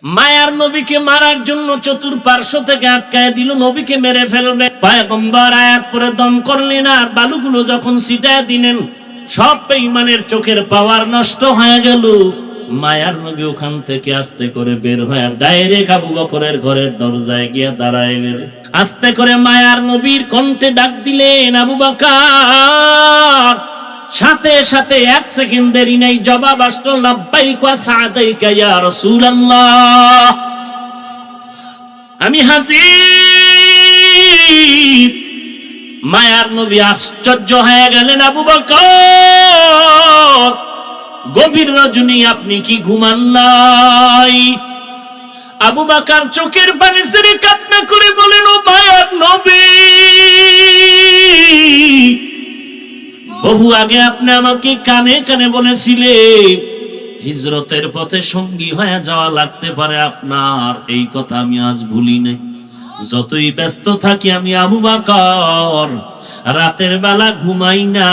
মায়ার নবীকে মারার জন্য চতুর্পার্শ্ব থেকে আটকায় দিল, নবীকে মেরে ফেলবে। পয়গম্বর আয়াত পরে দম করলেন, আর বালুগুলো যখন ছিটায় দিলেন, সব বেঈমানের চোখের পাওয়ার নষ্ট হয়ে গেল। মায়ার নবী ওখান থেকে আস্তে করে বের হয়ে ডাইরেক্ট আবু বকরের ঘরের দরজায় গিয়ে দাঁড়ায় গেল। আস্তে করে মায়ার নবীর কণ্ঠে ডাক দিলেন, আবু বকর। সাথে সাথে 1 সেকেন্ড দেরি নাই, জবাব আসলো, লাব্বাইক ওয়া সাদাইকা ইয়া রাসূলুল্লাহ, আমি হাজির। মায়ার নবী আশ্চর্য হয়ে গেলেন, আবু বকর, গভীর রজনী আপনি কি ঘুমান নাই? আবু বকর চোখের পানি ছেড়ে কান্না করে বলেন, ও মায়ার নবী, বহু আগে আপনি আমাকে কানে কানে বলেছিলেন হিজরতের পথে সঙ্গী হয়ে যাওয়া লাগতে পারে আপনার, এই কথা আমি আজ ভুলি নাই। যতই ব্যস্ত থাকি আমি আবু বকর, রাতের বেলা ঘুমাই না,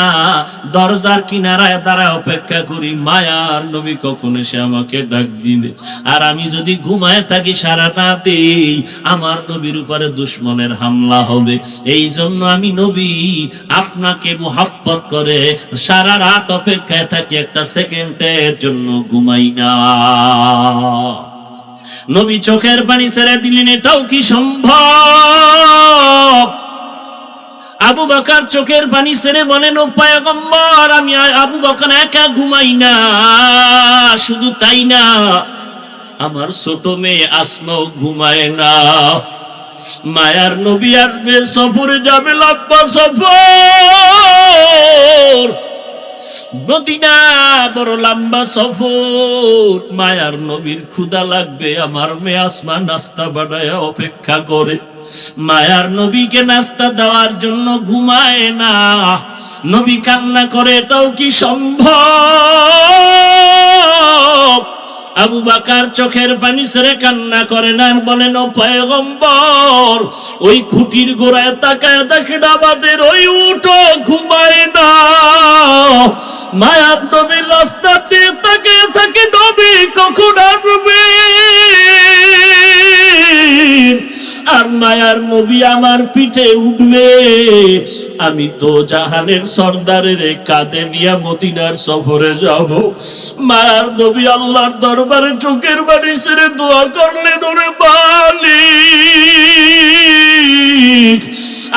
দরজার কিনারায় দাঁড়ায় অপেক্ষা করি মায়ার নবী কখন এসে আমাকে ডাক দিবে। আর আমি যদি ঘুমায় থাকি সারা রাতেই আমার নবীর উপরে দুশমনের হামলা হবে। এই জন্য আমি নবী আপনাকে মুহাব্বত করে সারা রাত অপেক্ষায় থাকি, একটা সেকেন্ডের জন্য ঘুমাই না। নবী চোখের পানি ছেড়ে দিলেন, এটাও কি সম্ভব? আবু বকর চোখের পানি ছেড়ে বলেন, ও পয়গম্বর, আমি আবু বকর একা ঘুমাই না, শুধু তাই না, আমার ছোট মেয়ে আসমাও ঘুমায় না। মায়ার নবী আসবে, সফরে যাবে, লম্বা সফর, মদিনা বড় লম্বা সফর। মায়ার নবীর ক্ষুধা লাগবে, আমার মেয়ে আসমা নাস্তা বানায় অপেক্ষা করে। মায়ার নবীকে নাস্তা দেওয়ার জন্য ঘুমায় না, নবী কান্না করে, এটাও কি সম্ভব? আবু বকর চোখের পানি ছেড়ে কান্না করেন আর বলেন, ও পয়গম্বর, ওই খুঁটির গোড়ায় তাকায় দেখেন আমাদের ওই উঠো ঘুমায় না। মায়ার নবী রাস্তাতে তাকায় থাকে, নবী কখন আসবে? আর মায়ার নবী আমার পিঠে উঠবে, আমি তো জাহানের সর্দারের কাঁধে নিয়ে মদিনার সফরে যাব। মায়ার নবী আল্লাহর দরবারে চোখের পানি ছেড়ে দোয়া করলেন, ওরে মালিক,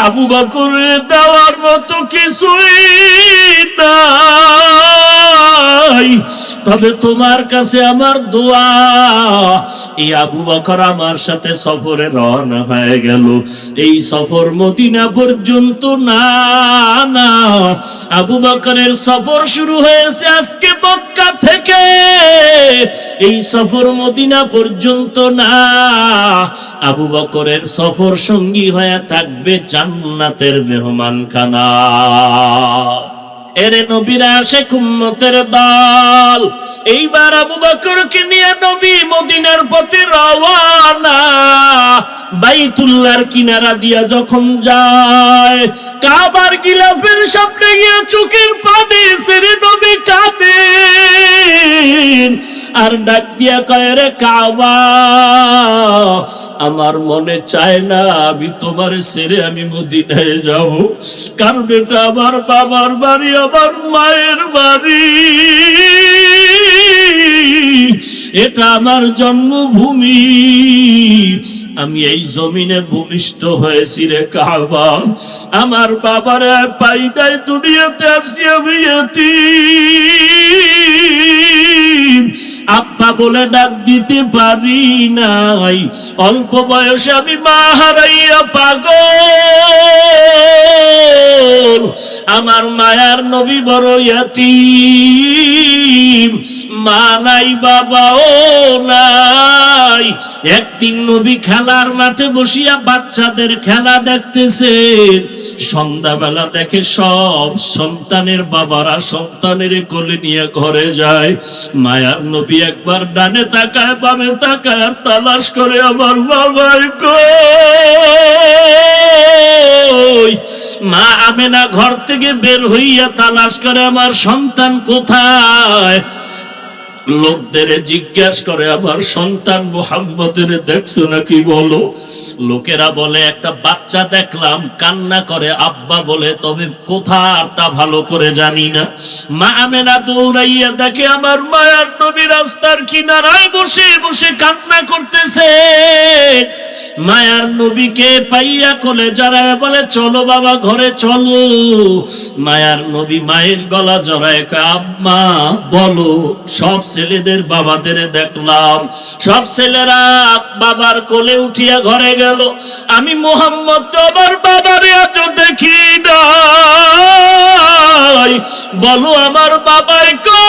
আবু বকরের দেওয়ার মতো কিছুই নাই, তবে তোমার কাছে আমার দোয়া। এই আবু বকর আমার সাথে সফরে রওনা হয়ে গেল। এই সফর মদিনা পর্যন্ত না, না, আবু বকরের সফর শুরু হয়েছে আজকে মক্কা থেকে, এই সফর মদিনা পর্যন্ত না। আবু বকরের সফর সঙ্গী হয়ে থাকবে জান্নাতের মেহমানখানা। এরে নবীর আশিক উম্মতের দল, এইবার আবু বকরকে নিয়ে নবী মদিনার পথে রওয়ানা। বাইতুল্লাহর কিনারা দিয়া যখন যায়, কাবার গিলাফের সামনে গিয়ে চোখের পানি ছেড়ে নবী কাঁদেন আর ডাক দিয়া কয়, রে কাবা, আমার মনে চায় না আমি তোমার ছেড়ে আমি মদিনায় যাব, কারণ এটা আমার বাবার বাড়ি, আমার মায়ের বাড়ি, এটা আমার জন্মভূমি, আমি এই জমিনে ভূমিষ্ঠ হয়েছি রে কাবা, আমার বাবার পাই নাই, দুনিয়াতে আসি আমি এতিম, আব্বা বলে ডাক দিতে পারি নাই, অল্প বয়সে আমি মা হারাইয়া পাগল, আমার মায়ার নবী বড় ইয়াতীম, মা নাই বাবাও নাই। একদিন নবী খেলার মাঠে বসিয়া বাচ্চাদের খেলা দেখতেছে, সন্ধ্যাবেলা দেখে সব সন্তানের বাবারা সন্তানের কোলে নিয়ে ঘরে যায়। মায়ার নবী একবার ডানে তাকায় বামে তাকায় আর তালাশ করে, আমার বাবার কই? মা আমেনা ঘর থেকে বের হইয়া তালাশ করে, আমার সন্তান কোথায়? লোকদের জিজ্ঞাসা করে আমার সন্তান মুহাম্মদের দেখছো নাকি বলো। লোকেরা বলে একটা বাচ্চা দেখলাম কান্না করে আব্বা বলে, তবে কোথার তা ভালো করে জানি না। মা আমেনা দৌড়াইয়া দেখে আমার মায়ার নবী রাস্তার কিনারায় বসে বসে কান্না করতেছে। মায়ার নবীকে পাইয়া কোলে জড়ায় বলে চলো বাবা ঘরে চলো। মায়ার নবী মায়ের গলা জড়ায় আম্মা বলো। সব ছেলেদের বাবাদের দেখলাম, সব ছেলেরা বাবার কোলে উঠিয়া ঘরে গেল, আমি মুহাম্মদ তো আমার বাবারে আজও দেখি নাই, বলো আমার বাবাই কই।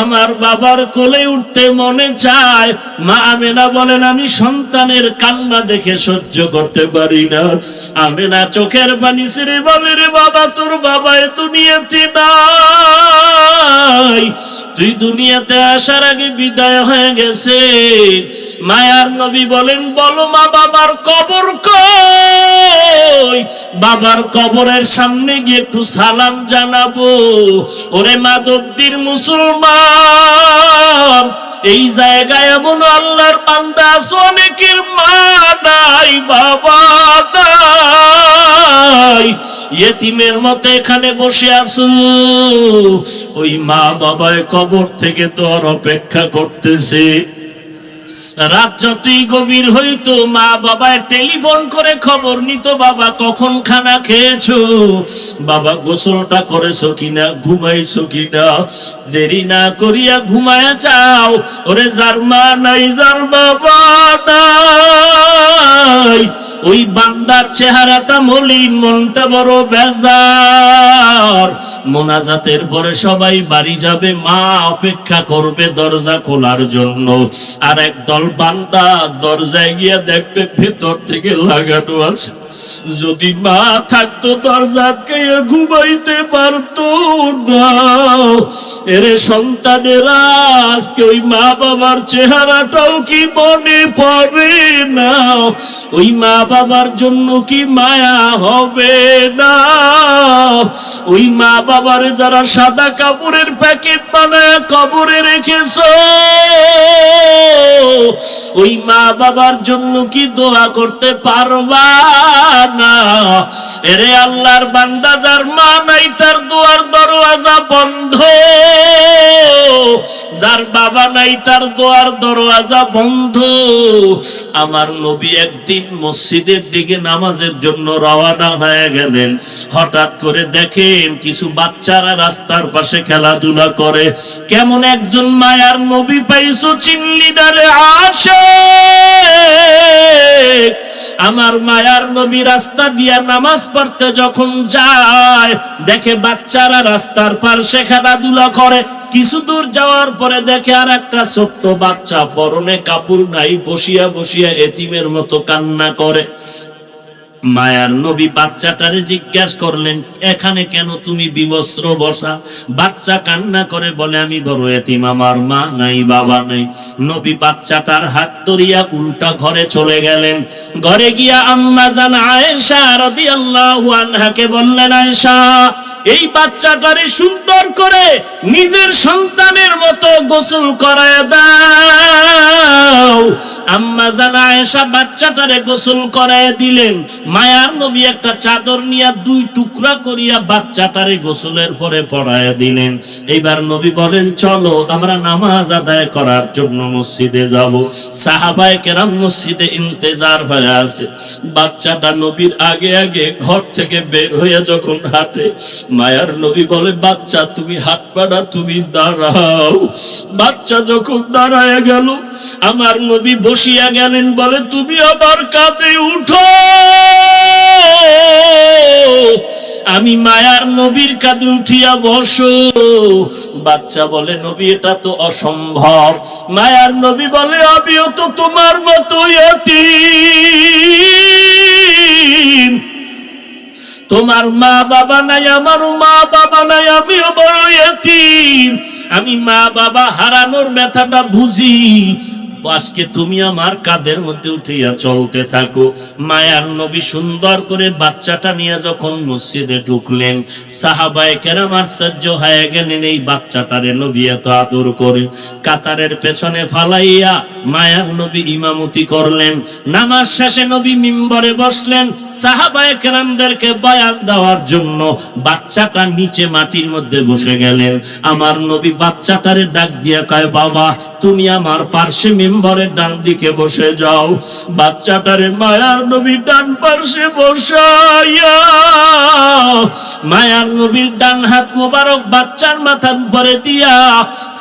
আমার বাবার কোলে উঠতে মনে চায়। মা আমেনা বলেন আমি সন্তানের কান্না দেখে সহ্য করতে পারি না। আমেনা চোখের পানি ছেড়ে বলে রে বাবা তোর বাবা দুনিয়াতে নাই, তুই দুনিয়াতে আসার আগে বিদায় হয়ে গেছে। মায়ার নবী বলেন বলো মা বাবার কবর কই। বাবার কবরের সামনে গিয়ে একটু সালাম জানাবো। ওরে মাধবদীর মুসলমান, এই জায়গায় এমন আল্লাহর বান্দা আছে অনেকের মা নাই বাবা নাই, ইয়েতিমের মতো এখানে বসে আছো। ওই মা বাবায় কবর থেকে তোর অপেক্ষা করতেছে। রাত যতই গভীর হইতো মা বাবায় টেলিফোন করে খবর নিত, বাবা কখন খানা খেয়েছো, বাবা গোসলটা করেছো কিনা, ঘুমাইছো কিনা। দেরি না করিয়া ঘুমায়া যাও। ওরে যার মা নাই যার বাবা নাই, ওই বান্দার চেহারাটা মলিন, মনটা বড় বেজার। মোনাজাতের পরে সবাই বাড়ি যাবে, মা অপেক্ষা করবে দরজা খোলার জন্য। আর একদল বান্দা দরজায় গিয়া দেখবে ভেতর থেকে লাগানো আছে। যদি মা থাকতো দরজা আটকাইয়া ঘুমাইতে পারতো না। এরে সন্তানেরা আজকে ওই মা বাবার চেহারাটাও কি মনে পড়ে না? ওই মা বাবার জন্য কি মায়া হবে না? ওই মা বাবারে যারা সাদা কাপড়ের প্যাকেট বানায় কবরে রেখেছো, ওই মা বাবার জন্য কি দোয়া করতে পারবা না? এরে আল্লাহর বান্দা, যার মা নাই তার দুয়ার দরওয়াজা বন্ধ, যার বাবা নাই তার দুয়ার দরওয়াজা বন্ধ। আমার নবী একদিন মসজিদের দিকে নামাজের জন্য রওনা হয়ে গেলেন। হঠাৎ করে দেখেন কিছু বাচ্চারা রাস্তার পাশে খেলাধুলা করে। কেমন একজন মায়ার নবী পাইছো, চিনলি না রে আশিক? আমার মায়ার নবী রাস্তা দিয়া নামাজ পড়তে যখন যায়, দেখে বাচ্চারা রাস্তার পাশে খেলাধুলা করে। কিছু দূর যাওয়ার পরে দেখে আর একটা ছোট্ট বাচ্চা, পরনে কাপড় নাই, বসিয়া বসিয়া এতিমের মতো কান্না করে। মায়ার নবী বাচ্চাটারে জিজ্ঞাসা করলেন এখানে কেন তুমি বিবস্ত্র বসা? বাচ্চা কান্না করে বলে আমি বড় এতিম, আমার মা নাই বাবা নাই। নবী বাচ্চাটার হাত ধরিয়া উল্টা ঘরে চলে গেলেন। ঘরে গিয়া আম্মা জান আয়েশা রাদিয়াল্লাহু আনহাকে বললেন, আয়েশা এই বাচ্চাটারে সুন্দর করে নিজের সন্তানের মতো গোসল করায় দাও। আম্মা জান আয়েশা বাচ্চাটারে গোসল করায় দিলেন। মায়ার নবী একটা চাদর নিয়ে দুই টুকরা করিয়া বাচ্চাটারে গোসলের পরে পড়ায় দিলেন। এইবার নবী বলেন চলো আমরা নামাজ আদায় করার জন্য মসজিদে যাব। সাহাবায়ে কেরাম মসজিদে ইন্তেজার হয়ে আছে। বাচ্চাটা নবীর আগে আগে ঘর থেকে বের হয়ে যখন হাঁটে, মায়ার নবী বলে বাচ্চা তুমি হাত পাড়া, তুমি দাঁড়াও। বাচ্চা যখন দাঁড়ায় গেল, আমার নবী বসিয়া গেলেন, বলে তুমি আবার কাঁধে উঠো। আমি মায়ার নবীর কাঁধে উঠিয়া বসো। বাচ্চা বলে নবী এটা তো অসম্ভব। মায়ার নবী বলে আমিও তো তোমার মতো এতিম, তোমার মা বাবা নাই, আমারও মা বাবা নাই, আমিও বড় এতিম। আমি মা বাবা হারানোর ব্যথাটা বুঝি। আজকে তুমি আমার কাঁধের মধ্যে উঠিয়া চলতে থাকো। মায়ার নবী সুন্দর করে বাচ্চাটা নিয়ে যখন মসজিদে ঢুকলেন, সাহাবায়ে কেরাম আশ্চর্য হয়ে গেলেন, এই বাচ্চাটারে নবী এত আদর করে। কাতারের পেছনে ফালাইয়া মায়ার নবী ইমামতি করলেন। নামাজ শেষে নবী মিম্বরে বসলেন, সাহাবায়ে কেরামদেরকে বয়ান দেওয়ার জন্য বাচ্চাটা নিচে মাটির মধ্যে বসে গেলেন। আমার নবী বাচ্চাটারে ডাক দিয়া কয়, বাবা তুমি আমার পার্শ্বে মিম্বরের ডান দিকে বসে যাও। বাচ্চাটারে মায়ার নবী ডান পার্শ্বে বসাইয়া মায়ার নবীর ডান হাত মোবারক বাচ্চার মাথার উপরে দিয়া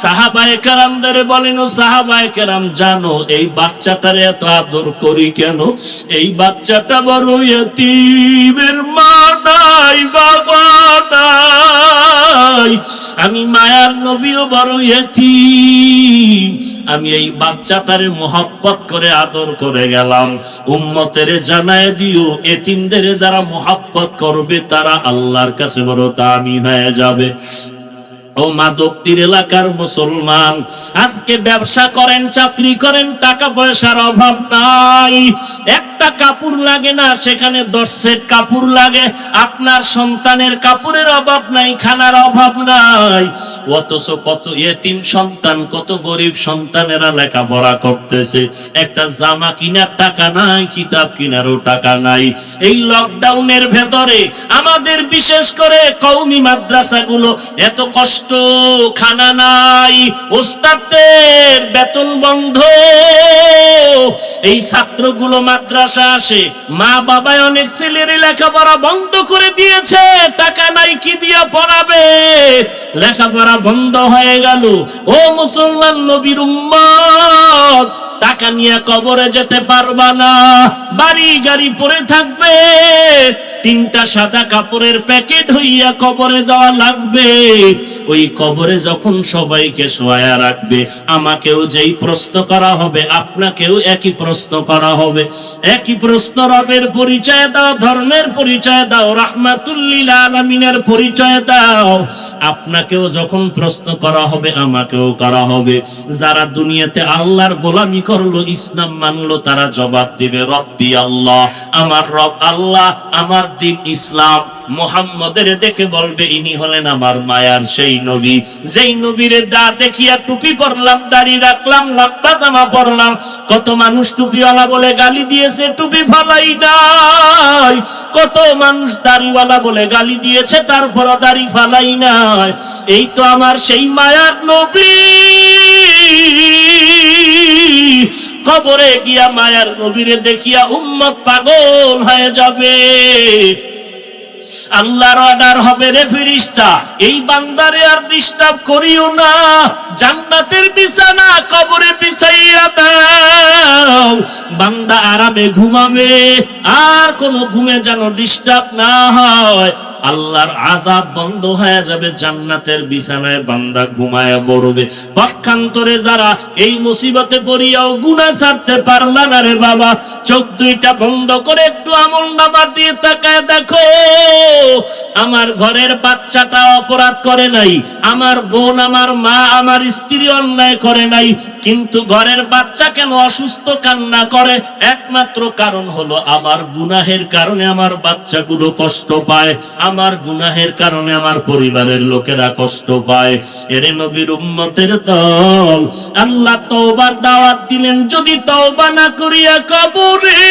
সাহাবায়ে কেরামদের বলেন, ও সাহাবায়ে কেরাম জানো এই বাচ্চাটারে এত আদর করি কেন? এই বাচ্চাটা বড় ইয়তীমের মা নাই, বাবা নাই। আমি মায়ার নবীও বড় ইয়তীম। আমি এই বাচ্চাটারে মোহাব্বত করে আদর করে গেলাম। উম্মতের জানায় দিও, এতিমদের যারা মোহাব্বত করবে তারা আল্লাহর কাছে বড় দামি হয়ে যাবে। ও মাধবতীর এলাকার মুসলমান, আজকে ব্যবসা করেন, চাকরি করেন, টাকা পয়সার অভাব নাই, একটা কাপড় লাগে না, সেখানে 10 সেট কাপড় লাগে। আপনার সন্তানের কাপড়ের অভাব নাই, খানার অভাব নাই, অথচ কত ইয়েতিম সন্তান, কত গরিব সন্তানেরা লেখাপড়া করতেছে, একটা জামা কিনার টাকা নাই, কিতাব কিনারও টাকা নাই। এই লকডাউনের ভেতরে আমাদের বিশেষ করে কওমি মাদ্রাসাগুলো এত কষ্ট, খানা নাই, ওস্তাদের বেতন বন্ধ। এই ছাত্রগুলো মাদ্রাসা আসে, মা বাবায় অনেক ছেলের লেখাপড়া বন্ধ করে দিয়েছে, টাকা নাই, কি দিয়া পড়াবে? লেখাপড়া বন্ধ হয়ে গেল। ও মুসলমান নবীর উম্মত, টাকা নিয়ে কবরে যেতে পারবা না, বাড়ি গাড়ি পড়ে থাকবে, 3টা সাদা কাপড়ের প্যাকেট হইয়া কবরে যাওয়া লাগবে। ওই কবরে যখন সবাইকে শোয়া রাখবে, আমাকেও যেই প্রশ্ন করা হবে, আপনাকেও একই প্রশ্ন করা হবে। একই প্রশ্ন, রবের পরিচয় দাও, ধর্মের পরিচয় দাও, রাহমাতুল লিল আলামিনের পরিচয় দাও। আপনাকেও যখন প্রশ্ন করা হবে, আমাকেও করা হবে। যারা দুনিয়াতে আল্লাহর গোলামি করলো, ইসলাম মানলো, তারা জবাব দিবে, রব্বি আল্লাহ, আমার রব আল্লাহ, আমার দিন ইসলাম। মুহাম্মদের দেখে বলবে, ইনি হলেন আমার মায়ার সেই নবী, যেই নবীরে দা দেখিয়া টুপি পরলাম, দাড়ি রাখলাম, লম্বা জামা পরলাম। কত মানুষ টুপিওয়ালা বলে গালি দিয়েছে, টুপি ফালাই নাই। কত মানুষ দাড়িওয়ালা বলে গালি দিয়েছে, তারপর দাড়ি ফালাই নাই। এই তো আমার সেই মায়ার নবী। কবরে গিয়া মায়ার নবীরে দেখিয়া উম্মত পাগল হয়ে যাবে। আল্লাহর অর্ডার হবে, রে ফেরেশতা, এই বান্দারে আর ডিস্টার্ব করিও না, জান্নাতের বিছানা কবরে বিছাইয়া দাও, বান্দা আরামে ঘুমাবে, আর কোনো ঘুমে যেন ডিস্টার্ব না হয়। আল্লাহর আযাব বন্ধ হয়ে যাবে, জান্নাতের বিছানায় বান্দা ঘুমায় পড়বে। পক্ষান্তরে যারা এই মুসিবতে পড়িয়াও গুনাহ ছাড়তে পারলা না রে বাবা, চোখ দুইটা বন্ধ করে একটু আমলনামা দিয়ে তাকায় দেখো, আমার ঘরের বাচ্চাটা অপরাধ করে নাই, আমার বোন, আমার মা, আমার স্ত্রী অন্যায় করে নাই, কিন্তু ঘরের বাচ্চা কেন অসুস্থ কান্না করে? একমাত্র কারণ হলো আমার গুনাহের কারণে আমার বাচ্চাগুলো কষ্ট পায়, আমার গুনাহের কারণে আমার পরিবারের লোকেরা কষ্ট পায়। এরে নবীর উম্মতের দল, আল্লাহ তওবার দাওয়াত দিলেন, যদি তওবা না করিয়া কবরে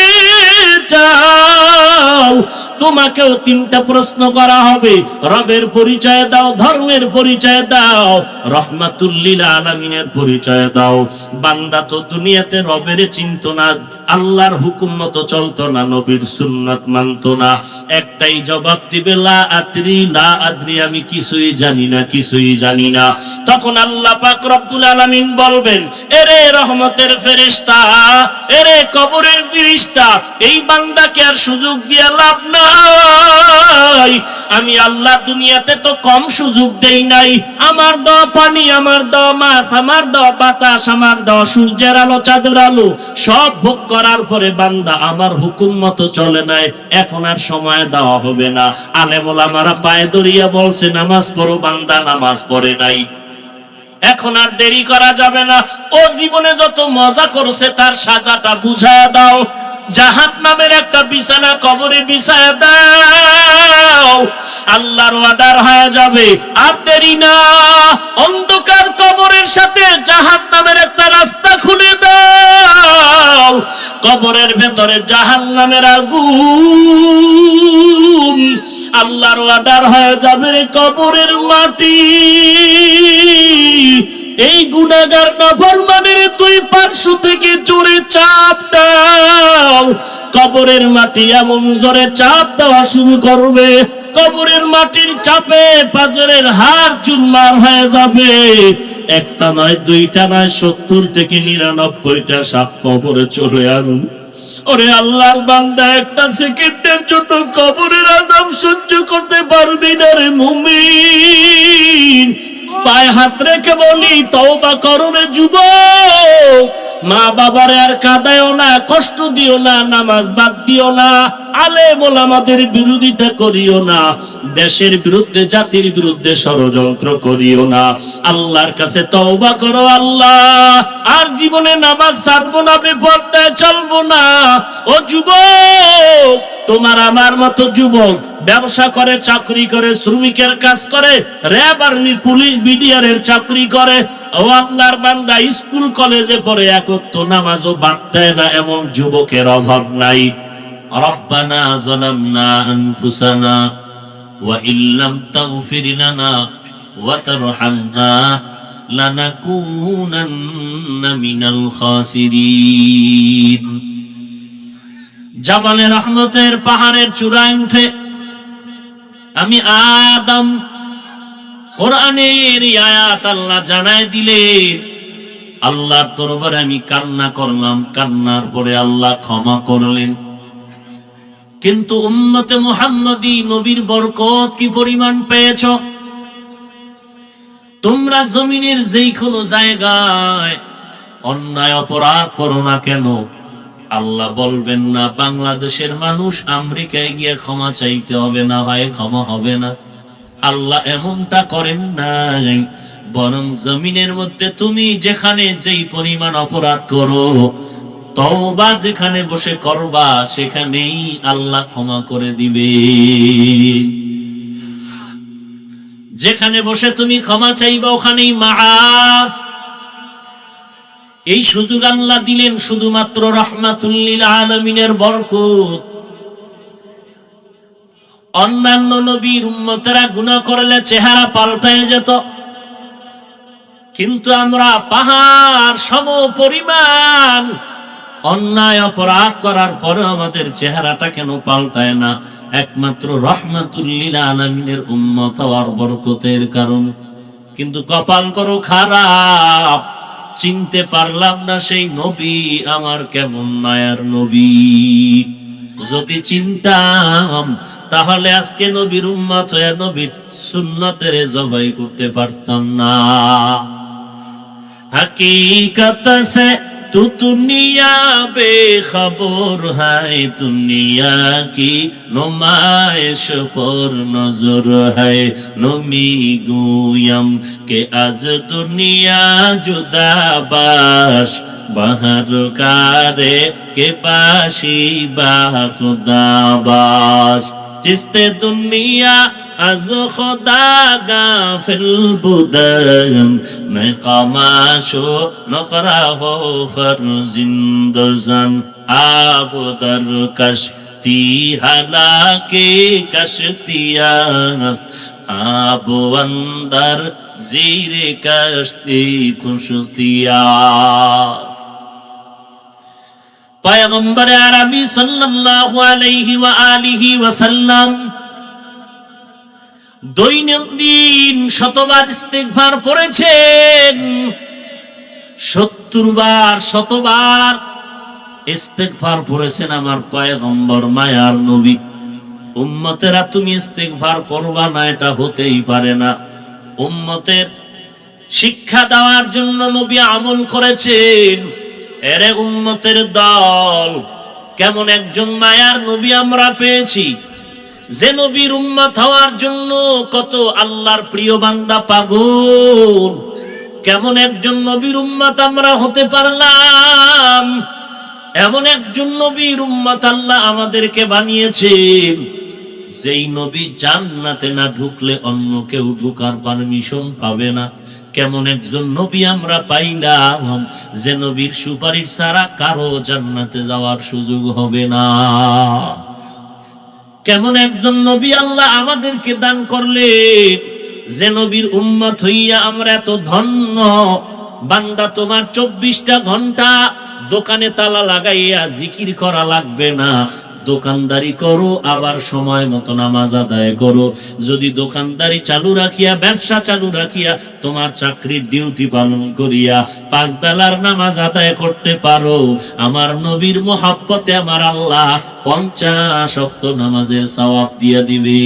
যাও, তোমাকেও 3টা প্রশ্ন করা হবে, রবের পরিচয় দাও, ধর্মের পরিচয় দাও, রাহমাতুল লিল আলামিনের পরিচয় দাও। বান্দা তো দুনিয়াতে রবের চিনতো না, আল্লাহর হুকুম মতো চলতো না, নবীর সুন্নাত মানতো না, একটাই জবাব দিবে, লা আদরি, লা আদরি, আমি কিছুই জানি না, কিছুই জানি না। তখন আল্লাহ পাক রব্বুল আলামিন বলবেন, এরে রহমতের ফেরেশতা, এরে কবরের ফেরেশতা, এই বান্দাকে আর সুযোগ দিয়ে লাভ নাই। আমি আল্লাহ দুনিয়াতে তো কম সুযোগ দেই নাই, আমার দেওয়া পানি, আমার দেওয়া মাছ, আমার দেওয়া বাতাস, আমার দেওয়া সূর্যের আলো, চাঁদের আলো সব ভোগ করার পরে বান্দা আমার হুকুম মতো চলে নাই, এখন আর সময় দেওয়া হবে না। আলেম ওলামারা পায়ে ধরিয়া বলছে, নামাজ পড়ো, বান্দা নামাজ পড়ে নাই। এখন আর দেরি করা যাবে না। ও জীবনে যত মজা করছে তার সাজাটা বুঝায় দাও। জাহান্নামের একটা বিছানা কবরে বিছায় দাও, আল্লাহর ওয়াদার হয়ে যাবে। আর দেরি না, অন্ধকার কবরের সাথে জাহান্নামের একটা রাস্তা খুলে দাও। কবরের ভেতরে জাহান্নামের আগুন, আল্লাহর ওয়াদার হয়ে যাবে রে কবরের মাটি। এই গুনাহগার নাফরমানের তুই পার্শ্ব থেকে জোরে চাপ দাও, কবরের মাটি এমন জোরে চাপ দেওয়া শুরু করবে, কবরের মাটির চাপে পাজরের হাড় চুরমার হয়ে যাবে। একটা নয়, দুইটা নয়, 70 থেকে 99টা সাপ কবরে চলে আসবে। ওরে আল্লাহর বান্দা, একটা সেকেন্ডের জন্য কবরের আযাব সহ্য করতে পারবি না রে মুমিন। পায়ে হাত রেখে বলি, তওবা করো রে যুবক। মা বাবারে আর কাঁদায়ও না, কষ্ট দিও না, নামাজ বাদ দিও না, আলেম ওলামাদের বিরোধিতা করিও না, দেশের বিরুদ্ধে জাতির বিরুদ্ধে ষড়যন্ত্র করিও না। আল্লাহর কাছে তওবা করো, আল্লাহ আর জীবনে নামাজ ছাড়বো না, বেপরদায় চলবো না। ও যুবক, তোমার আমার মতো যুবক ব্যবসা করে, চাকরি করে, শ্রমিকের কাজ করে, র্যাব আর্মি পুলিশ বিডিআরের চাকরি করে, ও আল্লাহর বান্দা স্কুল কলেজে পড়ে এক ওয়াক্ত নামাজও বাদ দেয় না, এমন যুবকের অভাব নাই। রব্বানা যালামনা আনফুসানা ওয়া ইল্লাম তাগফির লানা ওয়া তারহামনা লানাকুনান্না মিনাল খাসিরিন। জাবালে রহমতের পাহাড়ের চূড়ায় উঠে আমি আদম কোরআনের আয়াত আল্লাহ জানায় দিলে, আল্লাহর দরবারে আমি কান্না করলাম। কান্নার পরে আল্লাহ ক্ষমা করলেন। কিন্তু উম্মতে মুহাম্মদী নবীর বরকত কি পরিমাণ পেয়েছ? তোমরা জমিনের যেই কোনো জায়গায় অন্যায় অপরাধ করো না কেন, আল্লাহ বলবেন না বাংলাদেশের মানুষ আমেরিকায় গিয়ে ক্ষমা চাইতে হবে না, হয় ক্ষমা হবে না। আল্লাহ এমনটা করেন নাই, বরং জমিনের মধ্যে তুমি যেখানে যেই পরিমাণ অপরাধ করো, তওবা যেখানে বসে করবা সেখানেই আল্লাহ ক্ষমা করে দিবে। যেখানে বসে তুমি ক্ষমা চাইবা ওখানেই মাআফ। এই সুযোগ আল্লাহ দিলেন শুধুমাত্র রাহমাতুল লিল আলামিনের বরকত। অন্যান্য নবীর উম্মতেরা গুনাহ করলে চেহারা পাল্টায় যেত, কিন্তু আমরা পাহাড় সম পরিমাণ অন্যায় অপরাধ করার পরে আমাদের চেহারাটা কেন পাল্টায় না? একমাত্র রাহমাতুল লিল আলামিনের উম্মত হওয়ার বরকতের কারণ। কিন্তু কপাল করো খারাপ, চিনতে পারলাম না সেই নবী আমার কেমন মায়ার নবী। যদি চিনতাম তাহলে আজকে নবীর উম্মত হয়ে নবীর সুন্নতের জবাই করতে পারতাম না। हकीकत से तू दुनिया बेखबर है, दुनिया की नुमाइश पर नजर है। नमी गुयम के आज दुनिया जुदा बाश, बाहर कारे के बाशी बा खुदा बाश। जिसते दुनिया از خدا غافل بودم، میں خاموش و نقرہ ہو فرزندزن. آب در کشتی ہلاکی کشتی است، آب اندر زیر کشتی کشتی است. پیغمبر عربی صلی اللہ علیہ وآلہ وسلم দৈনন্দিন 100 বার ইস্তিগফার পড়েছেন। 70 বার 100 বার ইস্তিগফার পড়েছেন আমার পয়গম্বর মায়ার নবী। উম্মতেরা তুমি ইস্তিগফার পড়বা না, এটা হতেই পারে না। উম্মতের শিক্ষা দেওয়ার জন্য নবী আমল করেছেন। এরে উম্মতের দল, কেমন একজন মায়ার নবী আমরা পেয়েছি, যে নবীর উম্মত হওয়ার জন্য কত আল্লাহর প্রিয় বান্দা পাগল। কেমন একজন নবীর উম্মত আমরা হতে পারলাম? এমন একজন নবীর উম্মত আল্লাহ আমাদেরকে বানিয়েছেন, যেই নবী জান্নাতে না ঢুকলে অন্য কেউ ঢুকার পারমিশন পাবে না। কেমন একজন নবী আমরা পাইলাম, যে নবীর সুপারিশ ছাড়া কারো জান্নাতে যাওয়ার সুযোগ হবে না। কেমন একজন নবী আল্লাহ আমাদেরকে দান করলে, যে নবীর উম্মত হইয়া আমরা এত ধন্য। বান্দা, তোমার 24টা ঘন্টা দোকানে তালা লাগাইয়া জিকির করা লাগবে না, দোকানদারি করো, আবার সময় মতো নামাজ আদায় করো। যদি দোকানদারি চালু রাখিয়া, ব্যবসা চালু রাখিয়া, তোমার চাকরির ডিউটি পালন করিয়া 5 বেলার নামাজ আদায় করতে পারো, আমার নবীর মোহাব্বতে আমার আল্লাহ 50 ওয়াক্ত নামাজের সওয়াব দিয়া দিবে।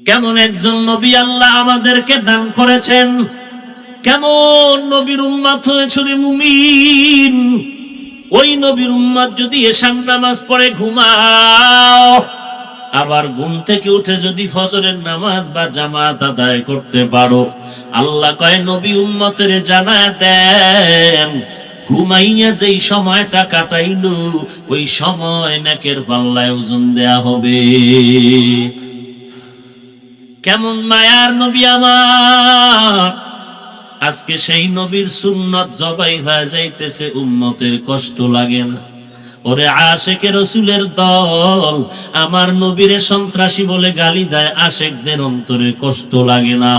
কেমন একজন নবী আল্লাহ আমাদেরকে দান করেছেন, কেমন নবীর উম্মত হয়েছে রে মুমিন। ওই নবীর উম্মত যদি এশার নামাজ পড়ে ঘুমাও, আবার ঘুম থেকে উঠে যদি ফজরের নামাজ বা জামাত আদায় করতে পারো, আল্লাহ কয় নবী উম্মতের জানায় দেন, ঘুমাইয়া যেই সময়টা কাটাইলো ওই সময় নেকের পাল্লায় ওজন দেয়া হবে। কেমন মায়ার নবী আমার। আজকে সেই নবীর সুন্নত জবাই হয়ে যাইতেছে, উম্মতের কষ্ট লাগে না। ওরে আশেকে রসুলের দল, আমার নবীরে সন্ত্রাসী বলে গালি দেয়, আশেকদের অন্তরে কষ্ট লাগে না।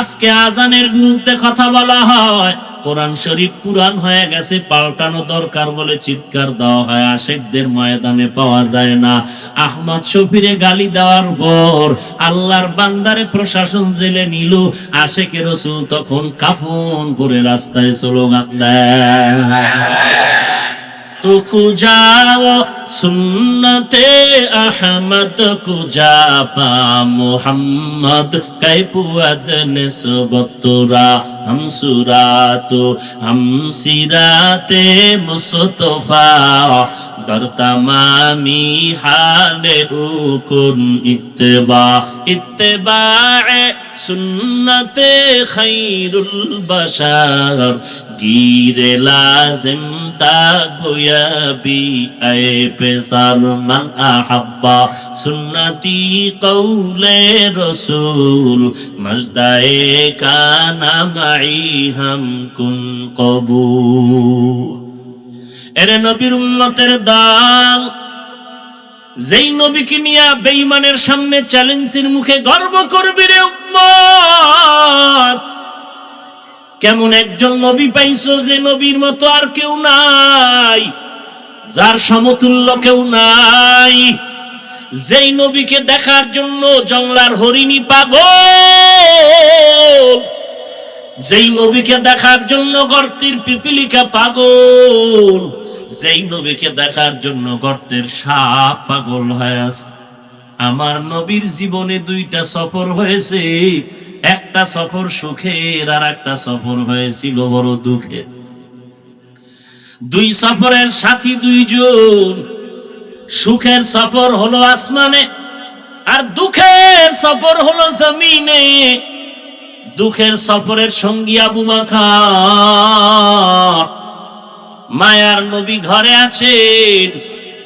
আজকে আজানের বিরুদ্ধে কথা বলা হয়, কোরআন শরীফ পুরান হয়ে গেছে, পাল্টানো দরকার বলে চিৎকার দেওয়া হয়, আশেকদের ময়দানে পাওয়া যায় না। আহমদ শফিরে গালি দেওয়ার পর আল্লাহর বান্দারে প্রশাসন জেলে নিল, আশেকে রসুল তখন কাফন পরে রাস্তায় স্লোগান দেয়, কুজা সুন্নতে আহমদ কুজা পা মোহাম্মদ কাইপুয়াদ নিসবতরা हम सुरातो हम सिराते मुस्तफा दर तमामी हाले उकुन इत्तबा इत्तबाए सुन्नते खैरुल बशर गिरे लाजिम तागोया भी आए पेसार मन अहब्बा सुन्नती कौले रसूल मजदाए का नाम हम कुन कबूल। এরে নবীর উম্মতের দল, যেই নবীকে নিয়ে বেঈমানের সামনে চ্যালেঞ্জের মুখে গর্ব করবি রে উম্মত। কেমন একজন নবী পাইছো, যে নবীর মতো আর কেউ নাই, যার সমতুল্য কেউ নাই, যেই নবীকে দেখার জন্য জংলার হরিণী পাগল, যেই নবীকে দেখার জন্য গর্তের পিপিলিকা পাগল, যেই নবীকে দেখার জন্য গর্তের সাপ পাগল হয়ে আছে। আমার নবীর জীবনে 2টা সফর হয়েছে, একটা সফর সুখের আর একটা সফর হয়েছিল বড় দুঃখের। 2 সফরের সাথী 2 জন। সুখের সফর হলো আসমানে, আর দুঃখের সফর হলো জমিনে। দুঃখের সফরের সঙ্গী আবু বকর। মায়ার নবী ঘরে আছেন,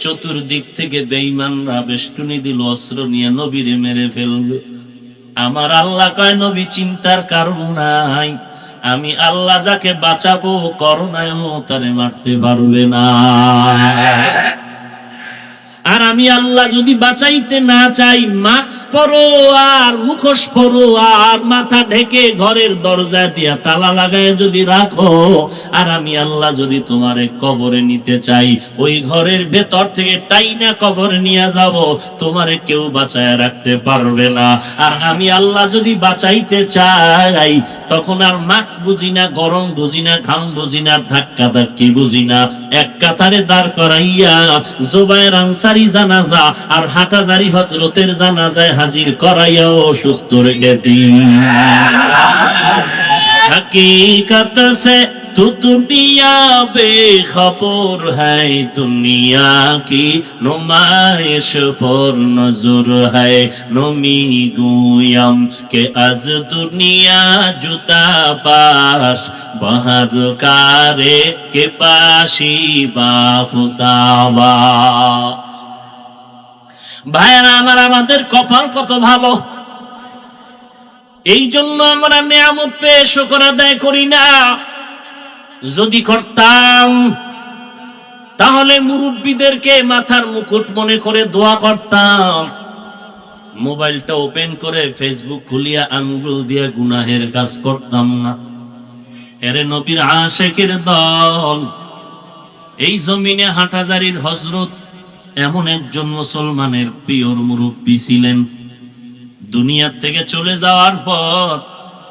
চতুর্দিক থেকে বেঈমানরা বেষ্টনী দিল, অস্ত্র নিয়ে নবীরে মেরে ফেলবে। আমার আল্লাহ কয় নবী চিন্তার কারণ নাই, আমি আল্লাহ যাকে বাঁচাবো করোনায়ও তারে মারতে পারবে না। আর আমি আল্লাহ যদি বাঁচাইতে না চাই, মাস্ক পরো আর মুখোশ পরো আর মাথা ঢেকে ঘরের দরজা দিয়া তালা লাগায় যদি রাখো, আর আমি আল্লাহ যদি তোমারে কবরে নিতে চাই, ওই ঘরের ভেতর থেকে টাইনা কবরে নিয়ে যাব, তোমারে কেউ বাঁচায় রাখতে পারবে না। আর আমি আল্লাহ যদি বাঁচাইতে চাই, তখন আর মাস্ক বুঝি না, গরম বুঝি না, ঘাম বুঝি না, ধাক্কা ধাক্কি বুঝি না, এক কাতারে দাঁড় করাইয়া জুবায়ের আনসারী জানাজা আর হাটাজারি হযরতের জানাজায় হাজির করাইয়াও সুস্থ রেখে দিন। हकीकत से तू दुनिया बेखबर है, दुनिया की नुमाइश पर नजर है। नमी गुयम के अज दुनिया जुदा बाश, बहर कारे के पाशी बाहुदावा। ভাইরা আমার, আমাদের কপাল কত ভালো, এই জন্য আমরা নিয়ামত পেয়ে শুকর আদায় করি না। যদি করতাম তাহলে মুরব্বীদেরকে মাথার মুকুট মনে করে দোয়া করতাম। মোবাইলটা ওপেন করে ফেসবুক খুলিয়া আঙ্গুল দিয়ে গুনাহের কাজ করতাম না। এরে নবীর আশিকের দল, এই জমিনে হাটহাজারীর হযরত এমন একজন মুসলমানের প্রিয়র মুরব্বী ছিলেন। দুনিয়া থেকে চলে যাওয়ার পর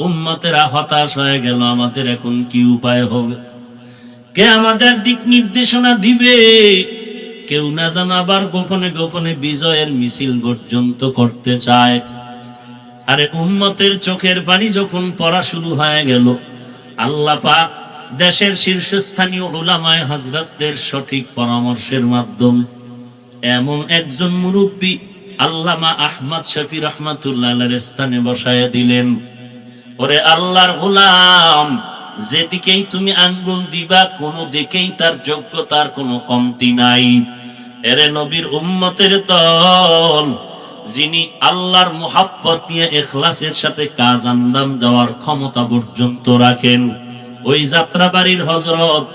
উম্মতেরা হতাশ হয়ে গেল, আমাদের এখন কি উপায় হবে, কে আমাদের দিক নির্দেশনা দিবে? কেউ না জানা আবার গোপনে গোপনে বিজয়ের মিছিল পর্যন্ত করতে চায়। আরে উম্মতের চোখের পানি যখন পড়া শুরু হয়ে গেল, আল্লাহ পাক দেশের শীর্ষস্থানীয় উলামায়ে হযরতদের সঠিক পরামর্শের মাধ্যমে এমন একজন মুরব্বী আল্লামা আহমদ শফি রহমাতুল্লাহ আলাইহির স্থানে বসায়া দিলেন। ওরে আল্লাহর গোলাম, যেদিকেই তুমি আঙ্গুল দিবা কোন দিকেই তার যোগ্যতার কোনো কমতি নাই। এরে নবীর উম্মতের দল, যিনি আল্লাহর মুহাব্বত নিয়ে ইখলাসের সাথে কাজ আঞ্জাম দেওয়ার ক্ষমতা পর্যন্ত রাখেন, ওই যাত্রাবাড়ির হযরত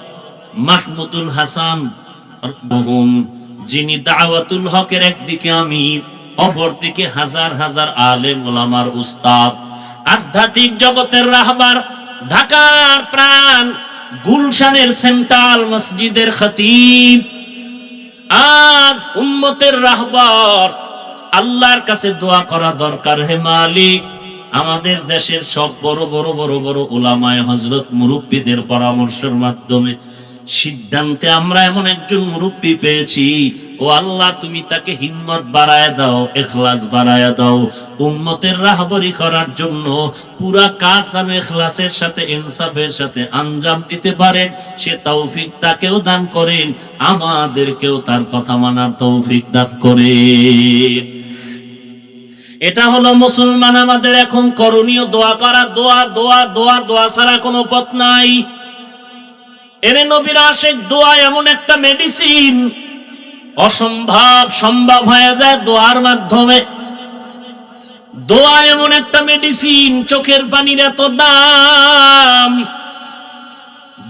মাহমুদুল হাসান মরহুম, যিনি দাওয়াতুল হকের একদিকে আমির, অপরদিকে হাজার হাজার আলেম ওলামার উস্তাদ, আধ্যাত্মিক জগতের রাহবার, ঢাকার প্রাণ গুলশানের সেন্ট্রাল মসজিদের খতিব, আজ উম্মতের রাহবার। আল্লাহর কাছে দোয়া করা দরকার, হে মালিক, আমাদের দেশের সব বড় বড় বড় বড় উলামায়ে হযরত মুরব্বীদের পরামর্শের মাধ্যমে সিদ্ধান্তে আমরা এমন একজন মুরব্বী পেয়েছি। ও আল্লাহ, তুমি তাকে হিম্মত বাড়ায় দাও, ইখলাস বাড়ায় দাও, উম্মতের রাহবরি করার জন্য পুরা কাজ যেন ইখলাসের সাথে ইনসাফের সাথে আঞ্জাম দিতে পারেন, সে তৌফিক তাকেও দান করেন, আমাদেরকেও তার কথা মানার তৌফিক দান করেন। এটা হলো মুসলমান আমাদের এখন করণীয়, দোয়া করা, দোয়া দোয়া দোয়া দোয়া ছাড়া কোনো পথ নাই। এরে নবীর আশিক, দোয়া এমন একটা মেডিসিন, অসম্ভব সম্ভব হয়ে যায় দোয়ার মাধ্যমে। দোয়া এমন একটা মেডিসিন, চোখের পানির এত দাম।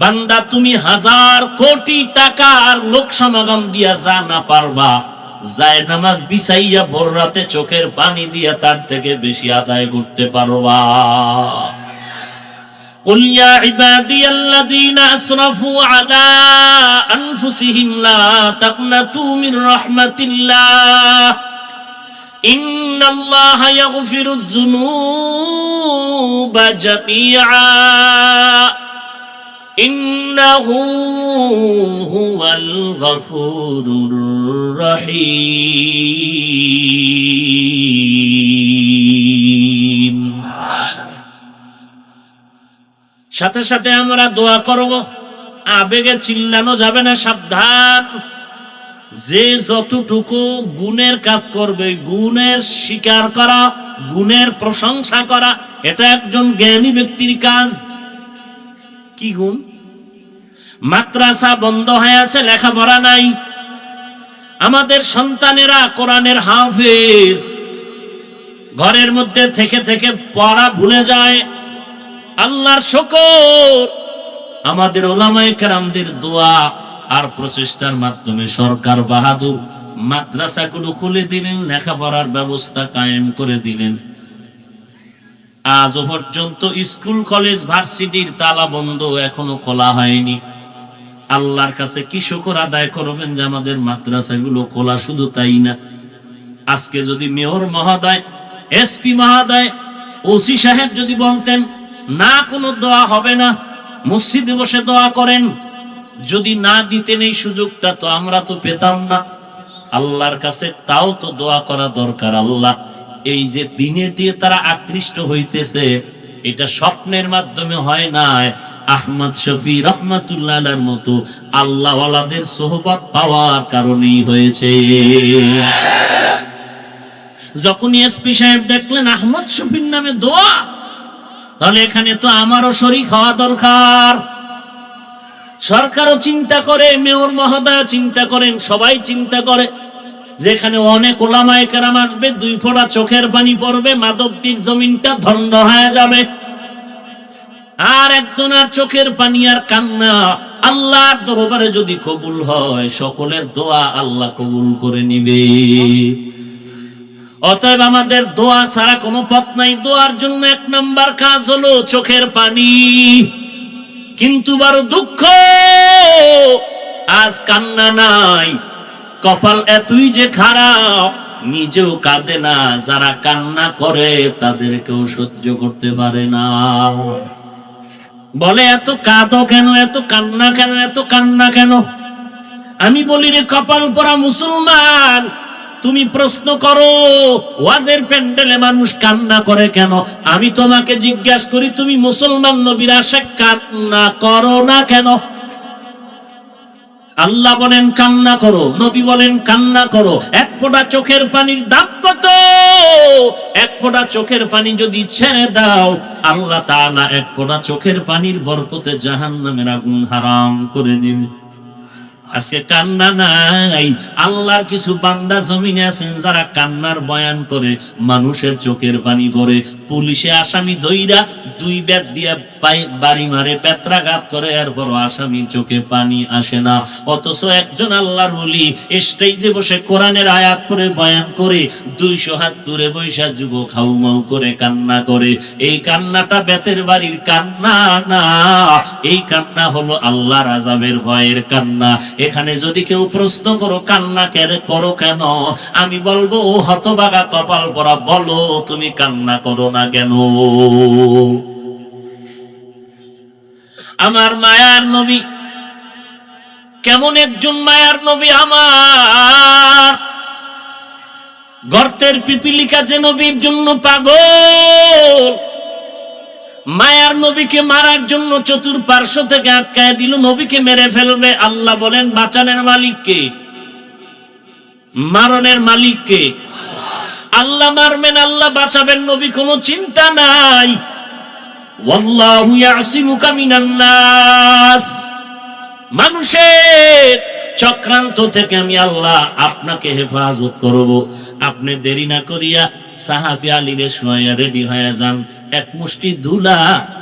বান্দা, তুমি হাজার কোটি টাকার লোক সমাগম দিয়া যা না পারবা, যায় নামাজ বিছাইয়া ভোর রাতে চোখের পানি দিয়া তার থেকে বেশি আদায় করতে পারবা। قل يا عبادي الذين أسرفوا على أنفسهم لا تقنطوا من رحمة الله إن الله يغفر الذنوب جميعا إنه هو الغفور الرحيم। সাথে সাথে আমরা দোয়া করব, আবেগে চিল্লানো যাবে না, সাবধান। যে যতটুকু গুণের কাজ করবে, গুণের স্বীকার করা, গুণের প্রশংসা করা, এটা একজন জ্ঞানী ব্যক্তির কাজ। কি গুণ? মাদ্রাসা বন্ধ হয়ে আছে, লেখাপড়া নাই, আমাদের সন্তানেরা কোরআনের হাফেজ, ঘরের মধ্যে থেকে থেকে পড়া ভুলে যায়। আল্লাহর শুকর, আমাদের উলামায়ে কেরামদের দোয়া আর প্রচেষ্টার মাধ্যমে সরকার বাহাদুর মাদ্রাসাগুলো খুলে দিলেন, লেখাপড়ার ব্যবস্থা কায়েম করে দিলেন। আজ পর্যন্ত স্কুল কলেজ ভার্সিটির তালা বন্ধ, এখনো খোলা হয়নি। আল্লাহর কাছে কি শুকর আদায় করবেন যে আমাদের মাদ্রাসাগুলো খোলা। শুধু তাই না, আজকে যদি মেয়র মহোদয়, এসপি মহোদয়, ওসি সাহেব যদি বলতেন না কোনো দোয়া হবে না, মসজিদে বসে দোয়া করেন, যদি না দিতেন এই সুযোগটা, তো আমরা তো পেতাম না। আল্লাহর কাছে তাও তো দোয়া করা দরকার। আল্লাহ, এই যে দিনের দিয়ে তারা আকৃষ্ট হইতেছে, এটা স্বপ্নের মাধ্যমে হয় না, আহমদ শফি রহমাতুল্লাহ আলাইহির মতো আল্লাহওয়ালাদের সোহবত পাওয়ার কারণেই হয়েছে। যখন এসপি সাহেব দেখলেন আহমদ শফির নামে দোয়া, তাহলে এখানে তো আমারও শরীক হওয়া দরকার। সরকারও চিন্তা করে, মেয়র মহোদয় চিন্তা করেন, সবাই চিন্তা করে, যেখানে অনেক ওলামায়ে কেরাম আসবে, 2 ফোঁটা চোখের পানি পড়বে, মাধবদীর জমিনটা ধন্য হয়ে যাবে। আর একজনের চোখের পানি আর কান্না আল্লাহর দরবারে যদি কবুল হয়, সকলের দোয়া আল্লাহ কবুল করে নিবে। অতএব আমাদের দোয়া ছাড়া কোনো পথ নাই। দোয়ার জন্য 1 নাম্বার কাজ হলো চোখের পানি। কিন্তু বড় দুঃখ, আজ কান্না নাই। কপাল এতই যে খারাপ, নিজেও কাঁদে না, যারা কান্না করে তাদেরকেও সহ্য করতে পারে না। বলে এত কাঁদো কেন, এত কান্না কেন, এত কান্না কেন? আমি বলি রে কপাল পরা মুসলমান, তুমি প্রশ্ন করো ওয়াজের প্যান্ডেলে মানুষ কান্না করে কেন? আমি তোমাকে জিজ্ঞাসা করি, তুমি মুসলমান নবীর আশিক, কান্না করো না কেন? আল্লাহ বলেন কান্না করো, নবী বলেন কান্না করো। 1 ফোঁটা চোখের পানির দাম কত? 1 ফোঁটা চোখের পানি যদি ছেড়ে দাও, আল্লাহ তাআলা 1 ফোঁটা চোখের পানির বরকতে জাহান্নামের আগুন হারাম করে দিবে। আজকে কান্না নাই। আল্লাহর কিছু বান্দা জমিনে আছেন যারা কান্নার বয়ান করে, মানুষের চোখের পানি পড়ে। পুলিশে আসামি দইরা 2 বেত দিয়া বাড়ি মারে, পেত্রাঘাত করে, এরপর আসামির চোখে পানি আসে না। অথচ একজন আল্লাহর ওলি স্টেজে বসে কোরআনের আয়াত করে বয়ান করে, 200 হাত দূরে বৈশা যুবক হাউমাউ করে কান্না করে। এই কান্নাটা বেতের বাড়ির কান্না না, এই কান্না হলো আল্লাহর আযাবের ভয়ের কান্না। এখানে যদি কেউ প্রশ্ন করো কান্না করো কেন, আমি বলবো ও হতভাগা কপাল পরা, বলো তুমি কান্না করো না কেন? আমার মায়ার নবী কেমন একজন মায়ার নবী! আমার গর্তের পিপিলিকা যে নবীর জন্য পাগল, মায়ার নবীকে মারার জন্য চতুর্পার্শ্ব থেকে আটকায় দিল, নবীকে মেরে ফেলবে। আল্লাহ বলেন বাঁচানোর মালিক কে? মারণের মালিক কে? আল্লাহ মারবেন, আল্লাহ বাঁচাবেন, নবী কোনো চিন্তা নাই। ওয়াল্লাহু ইয়াসিমুকা মিনান নাস, মানুষের চক্রান্ত থেকে আমি আল্লাহ আপনাকে হেফাজত করব। আপনি দেরি না করিয়া সাহাবী আলীরে শোয়া রেডি হয়ে যান, 1 মুষ্টি ধুলা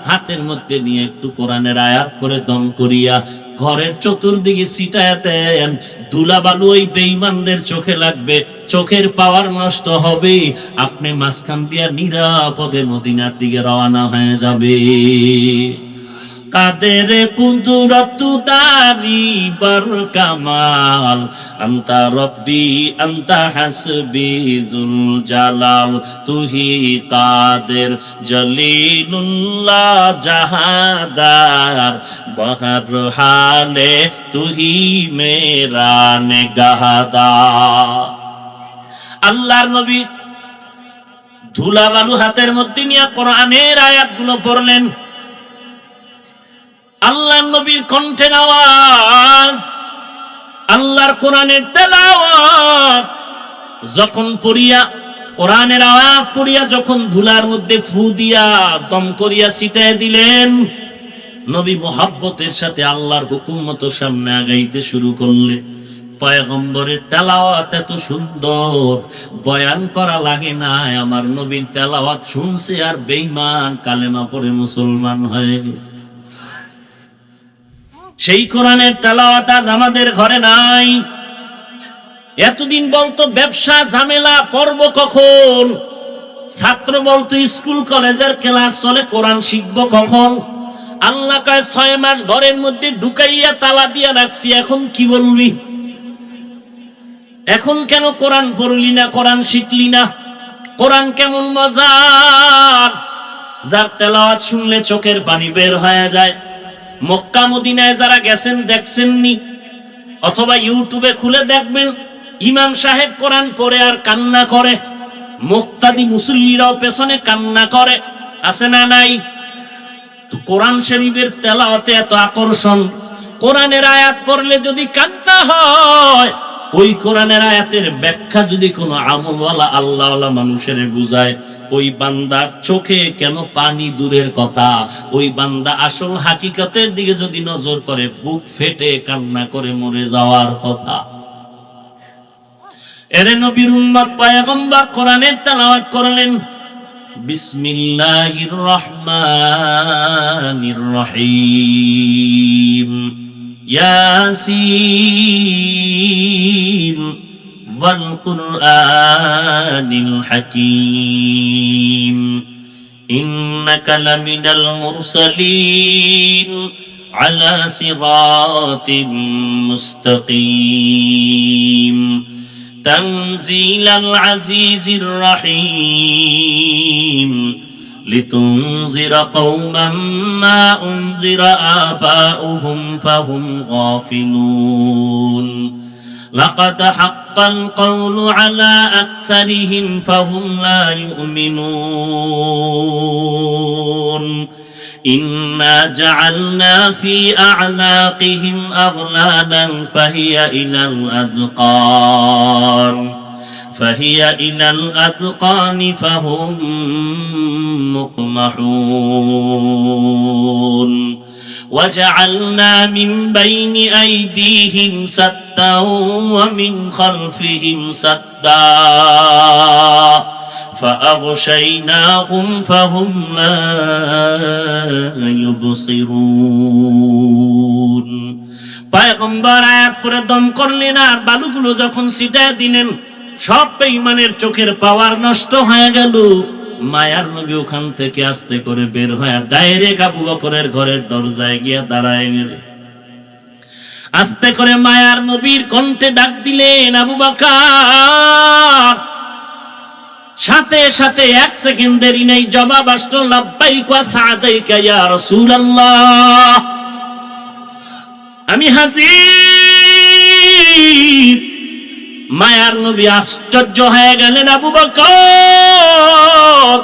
হাতের মধ্যে নিয়ে একটু কোরআনের আয়াত করে দম করিয়া ঘরের চতুর্দিকে ছিটায়া দেন। ধুলা বালু ওই বেঈমানদের চোখে লাগবে, চোখের পাওয়ার নষ্ট হবে, আপনি মাঝখান দিয়া নিরাপদে মদিনার দিকে রওনা হয়ে যাবে। কাদের কুদরত দারি বর কামাল, আন্তা রব্বি আন্তা হাসবি জুল জালাল, তুহি কাদের জলিলুল্লাহ জাহাদার, বহর হালে তুহি মেরা নেগাহদার। আল্লাহর নবী ধুলা বালু হাতের মধ্যে নিয়ে কোরআনের আয়াতগুলো পড়লেন। আল্লাহর নবীর কণ্ঠের আওয়াজ, আল্লাহর কোরআনের তেলাওয়াত যখন পড়িয়া, কোরআনের আয়াত পড়িয়া যখন ধুলার মধ্যে ফু দিয়া দম করিয়া ছিটায় দিলেন, নবী মুহাব্বতের সাথে আল্লাহর হুকুম মতো সামনে আগাইতে শুরু করলেন। পয়গম্বরের তেলাওয়াত এত সুন্দর, বয়ান করা লাগে না। আমার নবীর তেলাওয়াত শুনছে আর বেঈমান কালেমা পড়ে মুসলমান হয়ে গেছে। সেই কোরআনের তেলাওয়াত আজ আমাদের ঘরে নাই। এতদিন বলতো ব্যবসা ঝামেলা পর্ব কখন, ছাত্র বলতো স্কুল কলেজের ক্লাস চলে, কোরআন শিখবো কখন? আল্লাহ কয় 6 মাস ঘরের মধ্যে ঢুকাইয়া তালা দিয়া রাখছি, এখন কি বলবি? এখন কেন কোরআন পড়লি না, কোরআন শিখলি না? কোরআন কেমন মজার, যার তেলাওয়াত শুনলে চোখের পানি বের হয়ে যায়। মক্কা মদিনায় যারা গেছেন দেখছেননি, অথবা ইউটিউবে খুলে দেখবেন, ইমাম সাহেব কোরআন পড়ে আর কান্না করে, মুক্তাদি মুসল্লিরাও পেছনে কান্না করে, আছে না নাই? তো কোরআন শরীফের তেলাওয়াতে এত আকর্ষণ, কোরআনের আয়াত পড়লে যদি কান্না হয়, ওই কোরআনের আয়াতের ব্যাখ্যা যদি কোনো আমলওয়ালা আল্লাহওয়ালা মানুষের বুঝায়, ওই বান্দার চোখে কেন পানি দূরের কথা, ওই বান্দা আসল হাকিকতের দিকে যদি নজর করে বুক ফেটে কান্না করে মরে যাওয়ার কথা। এরে নবীর উম্মত পয়গম্বর কোরআনের তেলাওয়াত করলেন, বিসমিল্লাহির রহমানির রহিম, ইয়াসিন ওয়াল কুরআনিল হাকীম, ইন্নাকা লামিনাল মুরসালিন আলা সিরাতিম মুস্তাকিম, তানজিলাল আজিজির রহিম, লিতুনজিরা কওমান মা উনজিরা আবাউহুম ফাহুম গাফিলুন, লাকাদ হাক্কাল কওলু আলা আকসারিহিম ফাহুম লা ইউমিনুন, ইন্না জাআলনা ফি আ'নাকিহিম আগলালান ফাহিয়া ইলাল আযকান ফাহুম মুকমাহুন, وجعلنا من بين أيديهم سدا ومن خلفهم سدا فأغشيناهم فهم لا يبصرون। পয়গম্বর আয়াত পড়ে দম করলেন, আর বালুগুলো যখন ছিটায় দিলেন, সব বেঈমানের চোখের পাওয়ার নষ্ট হয়ে গেল। মায়ার নবী ওখান থেকে আস্তে করে বের হয়ে ডাইরেক্ট আবু বকরের ঘরের দরজায় গিয়ে দাঁড়ায় গেলেন। আস্তে করে মায়ার নবীর কণ্ঠে ডাক দিলেন, আবু বকর। সাথে সাথে এক সেকেন্ড দেরি নেই, জবাব আসলো, লাব্বাইক ওয়া সা'দাইকা ইয়া রাসূলুল্লাহ, আমি হাজির। মায়ার নবী আশ্চর্য হয়ে গেলেন, আবু বকর,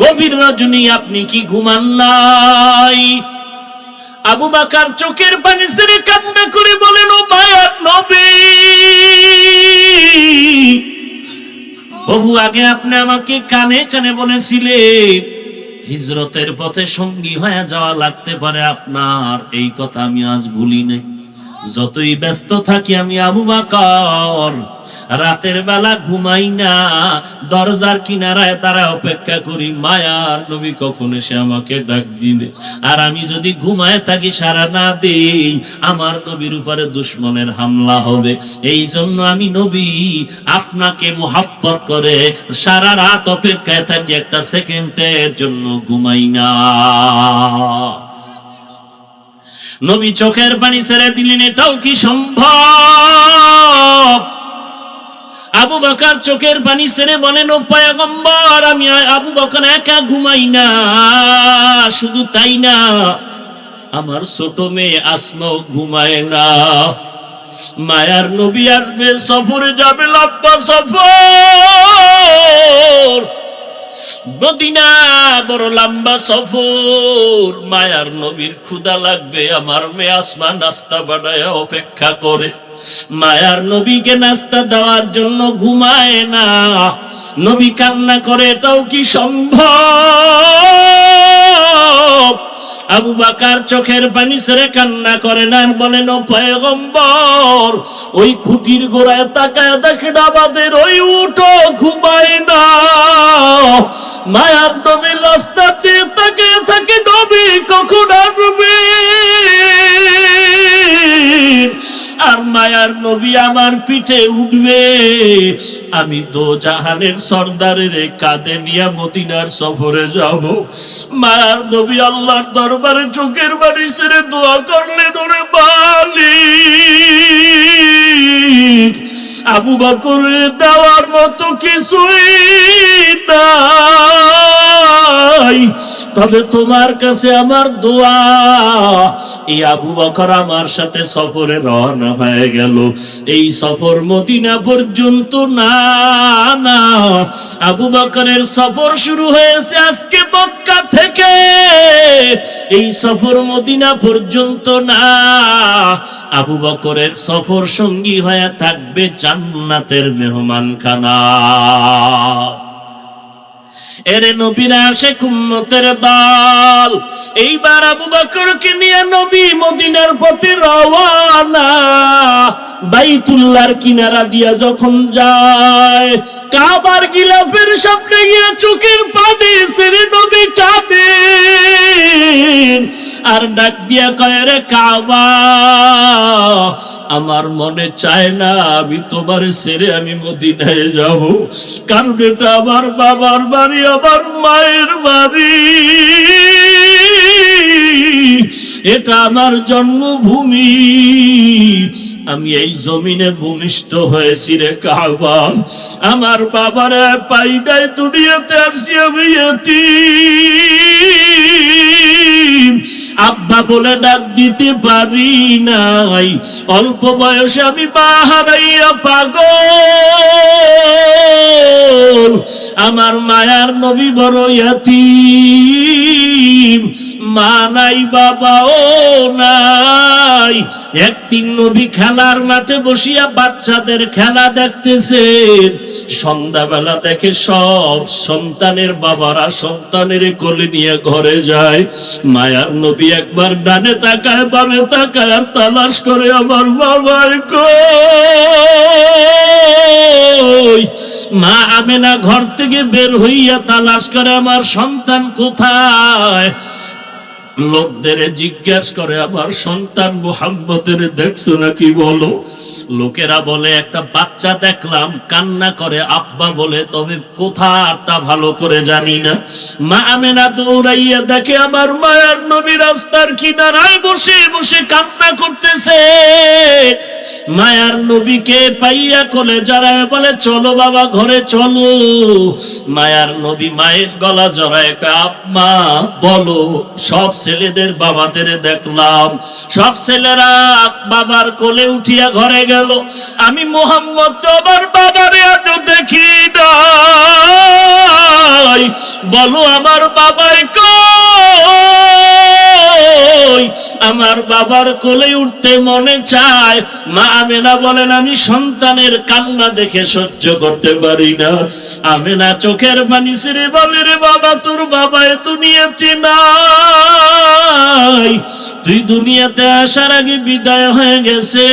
গভীর রজনী আপনি কি ঘুমান নাই? আবু বকর চোখের পানি ছেড়ে কান্না করে বলেন, ও মায়ার নবী, বহু আগে আপনি আমাকে কানে কানে বলেছিলেন হিজরতের পথে সঙ্গী হয়ে যাওয়া লাগতে পারে আপনার, এই কথা আমি আজ ভুলি নাই। যতই ব্যস্ত থাকি আমি আবু বকর, রাতের বেলা ঘুমাই না, দরজার কিনারায় তারা অপেক্ষা করি মায়ার নবী কখন এসে আমাকে ডাক দিবে। আর আমি যদি ঘুমায় থাকি, সারা না দেই, আমার নবীর উপরে দুশমনের হামলা হবে। এই জন্য আমি নবী আপনাকে মুহাব্বত করে সারা রাত অপেক্ষায় থাকি, একটা সেকেন্ডের জন্য ঘুমাই না। নবী চোখের পানি ছেড়ে দিলেন, এটাও কি সম্ভব? আবু বকর চোখের পানি ছেড়ে বলেন, ও পয়গম্বর, আমি আবু বকর একা ঘুমাই না, শুধু তাই না, আমার ছোট মেয়ে আসমাও ঘুমায় না। মায়ার নবী আসবে, সফরে যাবে, লম্বা সফর, মদিনা বড় লম্বা সফর। মায়ার নবীর ক্ষুধা লাগবে, আমার মেয়ে আসমা নাস্তা বানায় অপেক্ষা করে। মায়ার নবীকে নাস্তা দেওয়ার জন্য ঘুমায় না, নবী কান্না করে, এটাও কি সম্ভব? আবু বকর চোখের পানি ছেড়ে কান্না করেন আর বলেন, ও পয়গম্বর, ওই খুঁটির গোড়ায় তাকায় দেখেন আমাদের ওই উঠো ঘুমায় না। মায়ার নবী রাস্তা দিয়ে তাকিয়ে থাকে, নবী কখন আসবে? আর মায়ার নবী আমার পিঠে উঠবে, আমি দো জাহানের সর্দারের কাঁধে নিয়ে মদিনার সফরে যাব। মায়ার নবী আল্লাহর দরবারে চোখের পানি ছেড়ে দোয়া করলেন, ওরে মালিক, আবু বকরের দেওয়ার মতো কিছুই নাই, তবে তোমার কাছে আমার দোয়া, এই আবু বকর আমার সাথে সফরে রওনা হয়ে গেল। এই সফর মদিনা পর্যন্ত না, না, আবু বকরের সফর শুরু হয়েছে আজকে মক্কা থেকে, এই সফর মদিনা পর্যন্ত না। আবু বকরের সফর সঙ্গী হয়ে থাকবে জান্নাতের মেহমানখানা। এরে নবীর আশিক উম্মতের দল, এইবার আবু বকরকে নিয়ে নবী মদিনার পথে রওয়ানা। বাইতুল্লাহর কিনারা দিয়া যখন যায়, কাবার গিলাফের সামনে গিয়ে চোখের পানি ছেড়ে নবী কাঁদেন আর ডাক দিয়া কয়, রে কাবা, আমার মনে চায় না আমি তোমার ছেড়ে আমি মদিনায় যাব, কারণ এটা আমার বাবার বাড়ি, আমার মায়ের বাড়ি, এটা আমার জন্মভূমি, আমি এই জমিনে ভূমিষ্ঠ হয়েছি রে কাবা, আমার বাবার পাই নাই, দুনিয়াতে আসছি আমি এতিম, আব্বা বলে ডাক দিতে পারি নাই, অল্প বয়সে আমি মা হারাইয়া পাগল, আমার মায়ার নবী বড় ইয়াতীম, মা নাই বাবাও নাই। একদিন নবী খেলার মাঠে বসিয়া বাচ্চাদের খেলা দেখতেছেন, সন্ধ্যাবেলা দেখে সব সন্তানের বাবারা সন্তানের কোলে নিয়ে ঘরে যায়। মায়ার নবী একবার ডানে তাকায় বামে তাকায় আর তালাশ করে, আমার বাবার কই? মা আমেনা ঘর থেকে বের হইয়া তালাশ করে, আমার সন্তান কোথায়? লোকদের জিজ্ঞাসা করে, আমার সন্তান মুহাম্মদের দেখছো নাকি বলো? লোকেরা বলে একটা বাচ্চা দেখলাম কান্না করে আব্বা বলে, তবে কোথায় তা ভালো করে জানি না। মা আমেনা দৌড়াইয়া দেখে আমার মায়ার নবী রাস্তার কিনারায় বসে বসে কান্না করতেছে। মায়ার নবীকে পাইয়া কোলে জড়ায় বলে, চলো বাবা ঘরে চলো। মায়ার নবী মায়ের গলা জড়ায়, আম্মা বলো। সব ছেলেদের বাবাদের দেখলাম, সব ছেলেরা বাবার কোলে উঠিয়া ঘরে গেল, আমি মুহাম্মদ তো আমার বাবারে আজও দেখি নাই, বলো আমার বাবাই কই? আমার বাবার কোলে উঠতে মনে চায়। মা আমেনা বলেন, আমি সন্তানের কান্না দেখে সহ্য করতে পারি না। আমেনা চোখের পানি ছেড়ে বলে, রে বাবা, তোর বাবা দুনিয়াতে নাই, তুই দুনিয়াতে আসার আগে বিদায় হয়ে গেছে।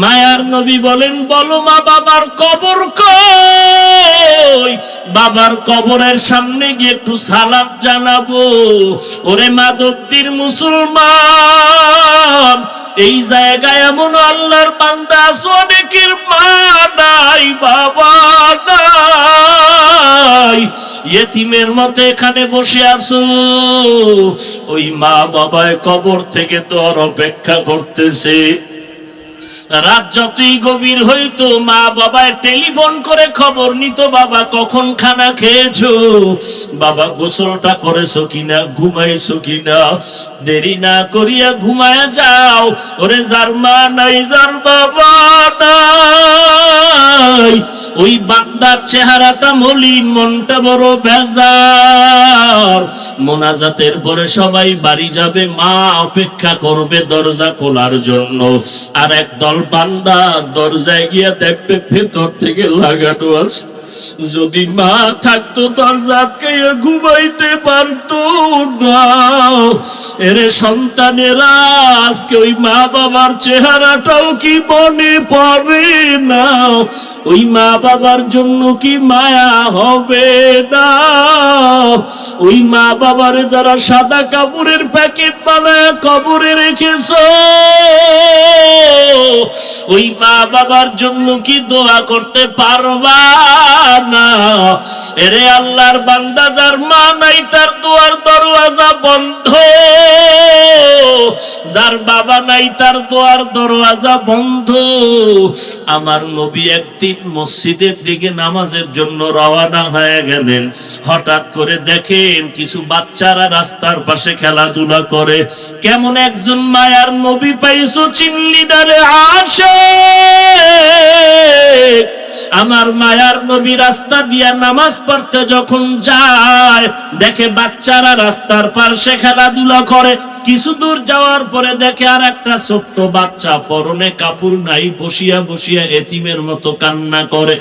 মায়ার নবী বলেন, বলো মা বাবার কবর কই? বাবার কবরের সামনে গিয়ে একটু সালাম জানাবো। ওরে মাদকটির মুসলমান, এই জায়গায় এমন আল্লাহর বান্দা আছে অনেকের মা নাই বাবা নাই, ইয়েতিমের মতো এখানে বসে আছো। ওই মা বাবায় কবর থেকে তোর অপেক্ষা করতেছে। রাত যতই গভীর হইতো মা বাবায় টেলিফোন করে খবর নিত, বাবা কখন খানা খেয়েছো, বাবা গোসলটা করেছো কিনা, ঘুমাইছো কিনা। দেরি না করিয়া ঘুমায়া যাও। ওরে যার মা নাই, যার বাবা নাই, ওই বান্দার চেহারাটা মলিন, মনটা বড় বেজার। মোনাজাতের পরে সবাই বাড়ি যাবে, মা অপেক্ষা করবে দরজা খোলার জন্য। আর একদল বান্দা দরজায় গিয়ে দেখবে ভেতর থেকে লাগানো আছে। যদি মা থাকতো দরজা আটকাইয়া ঘুমাইতে পারতো না। এরে সন্তানেরা, আজকে ওই মা বাবার চেহারাটাও কি মনে পড়ে না? ওই মা বাবার জন্য কি মায়া হবে না? ওই মা বাবারে যারা সাদা কাপড়ের প্যাকেট বানায় কবরে রেখেছো, ওই মা বাবার জন্য কি দোয়া করতে পারবা না? এরে আল্লাহর বান্দা, যার মা নাই তার দোয়ার দরওয়াজা বন্ধ, যার বাবা নাই তার দোয়ার দরওয়াজা বন্ধ। আমার নবী একদিন মসজিদের দিকে নামাজের জন্য রওনা হয়ে গেলেন। হঠাৎ করে দেখেন কিছু বাচ্চারা রাস্তার পাশে খেলাধুলা করে। কেমন একজন মায়ার নবী পাইছো, চিল্লিদারে আসে। আমার মায়ার নবী রাস্তা দিয়া নামাজ পড়তে যখন যায়, দেখে বাচ্চারা রাস্তার পাশে খেলাধুলা করে। কিছু দূর যাওয়ার পরে দেখে আর একটা ছোট্ট বাচ্চা, পরনে কাপড় নাই, বসিয়া বসিয়া এতিমের মতো কান্না করে।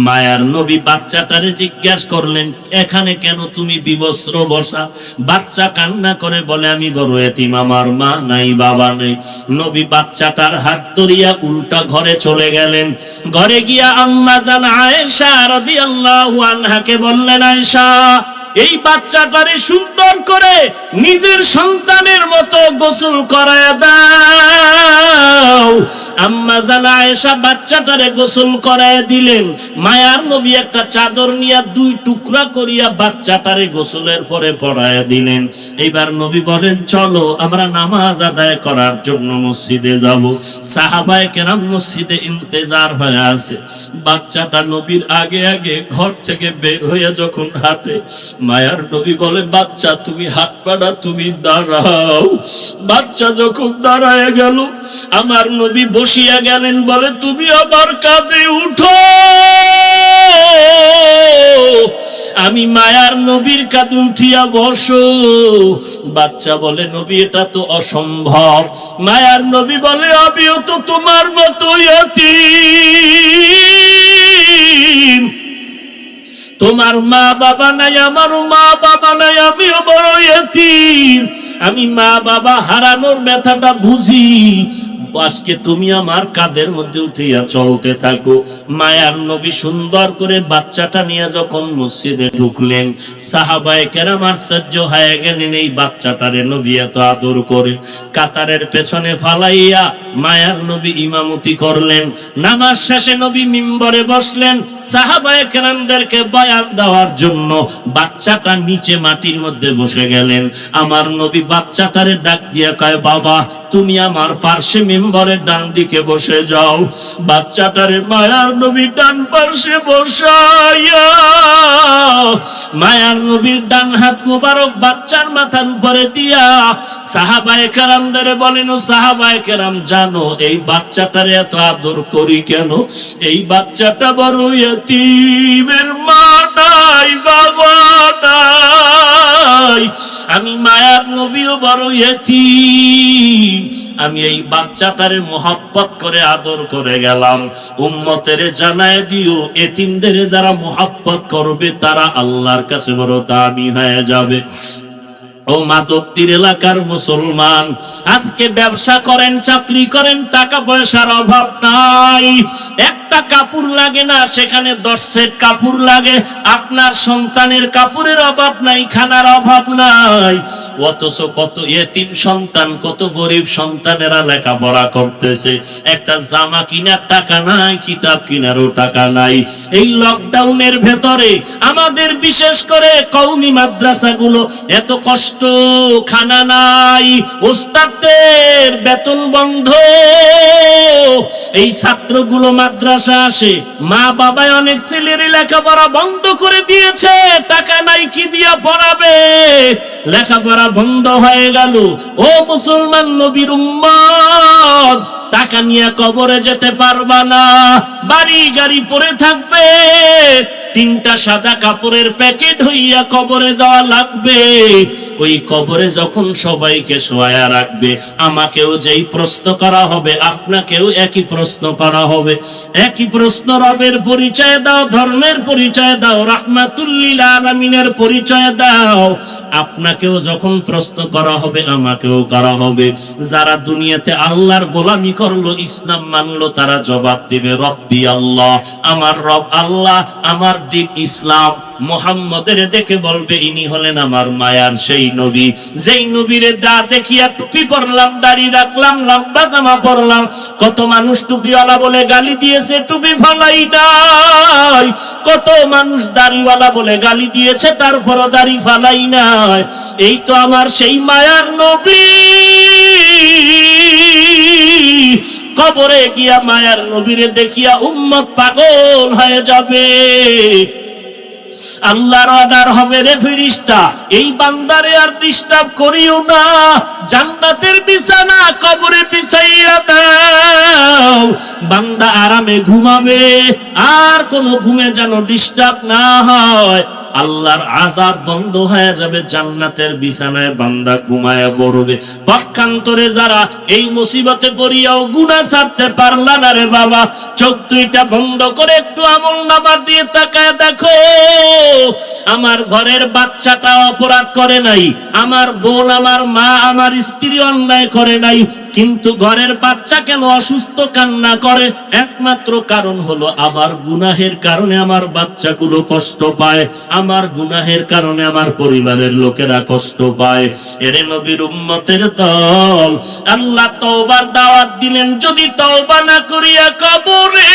মায়ার নবী বাচ্চাটারে জিজ্ঞাসা করলেন, এখানে কেন তুমি বিবস্ত্র বসা? বাচ্চা কান্না করে বলে, আমি বড় এতিম, আমার মা নাই, বাবা নেই। নবী বাচ্চাটার হাত ধরিয়া উল্টা ঘরে চলে গেলেন। ঘরে গিয়া আম্মা জান আয়েশা রাদিয়াল্লাহু আনহাকে বললেন, আয়েশা, এই বাচ্চাটারে সুন্দর করে নিজের সন্তানের মতো গোসল করায় দাও। আম্মা জান আয়েশা বাচ্চাটারে গোসল করায় দিলেন। মায়ার নবী একটা চাদর নিয়ে দুই টুকরা করিয়া বাচ্চাটারে গোসলের পরে পরায় দিলেন। এইবার নবী বলেন, চলো আমরা নামাজ আদায় করার জন্য মসজিদে যাব। সাহাবায়ে কেরাম মসজিদে ইন্তেজার হয়ে আছে। বাচ্চাটা নবীর আগে আগে ঘর থেকে বের হয়ে যখন হাঁটে, মায়ার নবী বলে, বাচ্চা তুমি হাত পাড়া, তুমি দাঁড়াও। বাচ্চা যখন দাঁড়ায় গেল, আমার নবী বসিয়া গেলেন। বলে, তুমি আমার কাঁধে উঠো। আমি মায়ার নবীর কাঁধে উঠিয়া বসো। বাচ্চা বলে, নবী এটা তো অসম্ভব। মায়ার নবী বলে, আমিও তো তোমার মতো ইয়াতীম, তোমার মা বাবা নাই, আমারও মা বাবা নাই, আমিও বড় ইয়াতীম। আমি মা বাবা হারানোর ব্যথাটা বুঝি। আজকে তুমি আমার কাঁধের মধ্যে উঠিয়া চলতে থাকো। মায়ার নবী সুন্দর করে বাচ্চাটা নিয়ে যখন মসজিদে ঢুকলেন, সাহাবায়ে কেরাম আশ্চর্য হয়ে গেলেন, এই বাচ্চাটারে নবী এত আদর করে। কাতারের পেছনে ফালাইয়া মায়ার নবী ইমামতি করলেন। নামাজ শেষে নবী মিম্বরে বসলেন সাহাবায়ে কেরামদেরকে বয়ান দেওয়ার জন্য। বাচ্চাটা নিচে মাটির মধ্যে বসে গেলেন। আমার নবী বাচ্চাটারে ডাক দিয়া কয়, বাবা তুমি আমার পার্শ্বে মিম্বরের ডান দিকে বসে যাও। বাচ্চাটারে মায়ার নবী ডান পার্শ্বে বসাইয়া মায়ার নবীর ডান হাত মোবারক বাচ্চার মাথার উপরে দিয়া সাহাবায়ে কেরামদের বলেন, ও সাহাবায়ে কেরাম, জানো এই বাচ্চাটারে এত আদর করি কেন? এই বাচ্চাটা বড় ইয়তীমের, মা নাই, বাবা নাই। আমি মায়ার নবীও বড় ইয়তীম। আমি এই বাচ্চাটারে মোহাব্বত করে আদর করে গেলাম। উম্মতের জানায় দিও, এতিমদের যারা মোহাব্বত করবে তারা আল্লাহর কাছে বড় দামি হয়ে যাবে। ও মাধবদীর এলাকার মুসলমান, আজকে ব্যবসা করেন, চাকরি করেন, টাকা পয়সার অভাব নাই, একটা কাপড় লাগে না, সেখানে 10 সেট কাপড় লাগে। আপনার সন্তানের কাপড়ের অভাব নাই, খানার অভাব নাই। অথচ কত এতিম সন্তান, কত গরিব সন্তানেরা লেখাপড়া করতেছে, একটা জামা কিনার টাকা নাই, কিতাব কিনারও টাকা নাই। এই লকডাউনের ভেতরে আমাদের বিশেষ করে কওমি মাদ্রাসাগুলো এত কষ্ট, খানা নাই, ওস্তাদের বেতন বন্ধ। এই ছাত্রগুলো মাদ্রাসা আসে, মা বাবায় অনেক ছেলের লেখাপড়া বন্ধ করে দিয়েছে, টাকা নাই কি দিয়া পড়াবে, লেখাপড়া বন্ধ হয়ে গেল। ও মুসলমান নবীর উম্মত, টাকা নিয়ে কবরে যেতে পারবা না, বাড়ি গাড়ি পরে থাকবে, 3টা সাদা কাপড়ের প্যাকেট হইয়া কবরে যাওয়া লাগবে। ওই কবরে যখন সবাইকে শোয়া রাখবে, আমাকেও যেই প্রশ্ন করা হবে, আপনাকেও একই প্রশ্ন করা হবে। একই প্রশ্ন, রবের পরিচয় দাও, ধর্মের পরিচয় দাও, রাহমাতুল লিল আলামিনের পরিচয় দাও। আপনাকেও যখন প্রশ্ন করা হবে, আমাকেও করা হবে। যারা দুনিয়াতে আল্লাহর গোলামি করলো, ইসলাম মানলো, তারা জবাব দিবে, রব্বি আল্লাহ, আমার রব আল্লাহ, আমার দিন ইসলাম। মুহাম্মদের দেখে বলবে ইনি হলেন আমার মায়ার সেই নবী, যেই নবীরে দা দেখিয়া টুপি পরলাম, দাড়ি রাখলাম, লম্বা জামা পরলাম। কত মানুষ টুপিওয়ালা বলে গালি দিয়েছে, টুপি ফালাই নাই। কত মানুষ দাড়িওয়ালা বলে গালি দিয়েছে, তারপরও দাড়ি ফালাই নাই। এই তো আমার সেই মায়ার নবী। কবরে গিয়া মায়ার নবীরে দেখিয়া উম্মত পাগল হয়ে যাবে। আল্লাহর অর্ডার হবে, রে ফেরেশতা, এই বান্দারে আর ডিস্টার্ব করিও না, জান্নাতের বিছানা কবরে বিছাইয়া দাও, বান্দা আরামে ঘুমাবে, আর কোন ঘুমে যেন ডিস্টার্ব না হয়। আল্লাহর আযাব বন্ধ হয়ে যাবে, জান্নাতের বিছানায় বান্দা ঘুমায় পড়বে। পক্ষান্তরে যারা এই মুসিবতে পড়িয়াও গুনাহ ছাড়তে পারলা না রে বাবা, চোখ দুইটা বন্ধ করে একটু আমলনামা দিয়ে তাকায় দেখো, আমার ঘরের বাচ্চাটা অপরাধ করে নাই, আমার বোন, আমার মা, আমার স্ত্রী অন্যায় করে নাই, কিন্তু ঘরের বাচ্চা কেন অসুস্থ কান্না করে? একমাত্র কারণ হলো আমার গুনাহের কারণে আমার বাচ্চাগুলো কষ্ট পায়, আমার গুনাহের কারণে আমার পরিবারের লোকেরা কষ্ট পায়। এরে নবীর উম্মতের দল, আল্লাহ তওবার দাওয়াত দিলেন, যদি তওবা না করিয়া কবরে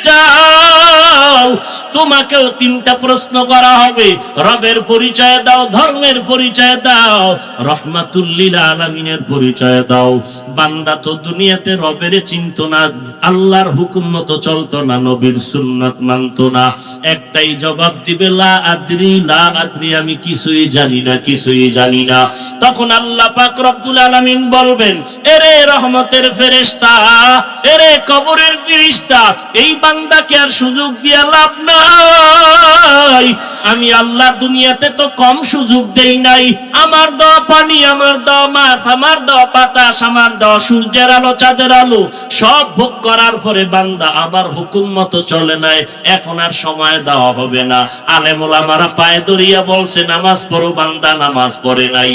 যাও, তোমাকেও তিনটা প্রশ্ন করা হবে। রবের পরিচয় দাও, ধর্মের পরিচয় দাও, রহমাতুল লিল আলামিনের পরিচয় দাও। বান্দা তো দুনিয়াতে রবের চিনতো না, আল্লাহর হুকুম মতো চলতো না, নবীর সুন্নাত মানতো না। একটাই জবাব দিবে, লা আদ্রি, লা আদ্রি, আমি কিছুই জানি না, কিছুই জানি না। তখন আল্লাহ পাক রব্বুল আলামিন বলবেন, এরে রহমতের ফেরেশতা, এরে কবরের ফেরেশতা, এই বান্দাকে আর সুযোগ দিয়া লাভ নাই। আমি আল্লাহ দুনিয়াতে তো কম সুযোগ দেই নাই। আমার দেওয়া পানি, আমার দেওয়া মাছ, আমার দেওয়া বাতাস, আমার দেওয়া সূর্যের আলো, চাঁদের আলো সব ভোগ করার পরে বান্দা আমার হুকুম মতো চলে নাই, এখন আর সময় দেওয়া হবে না। আলেম ওলামারা পায়ে ধরিয়া বলছে, নামাজ পড়ো, বান্দা নামাজ পড়ে নাই,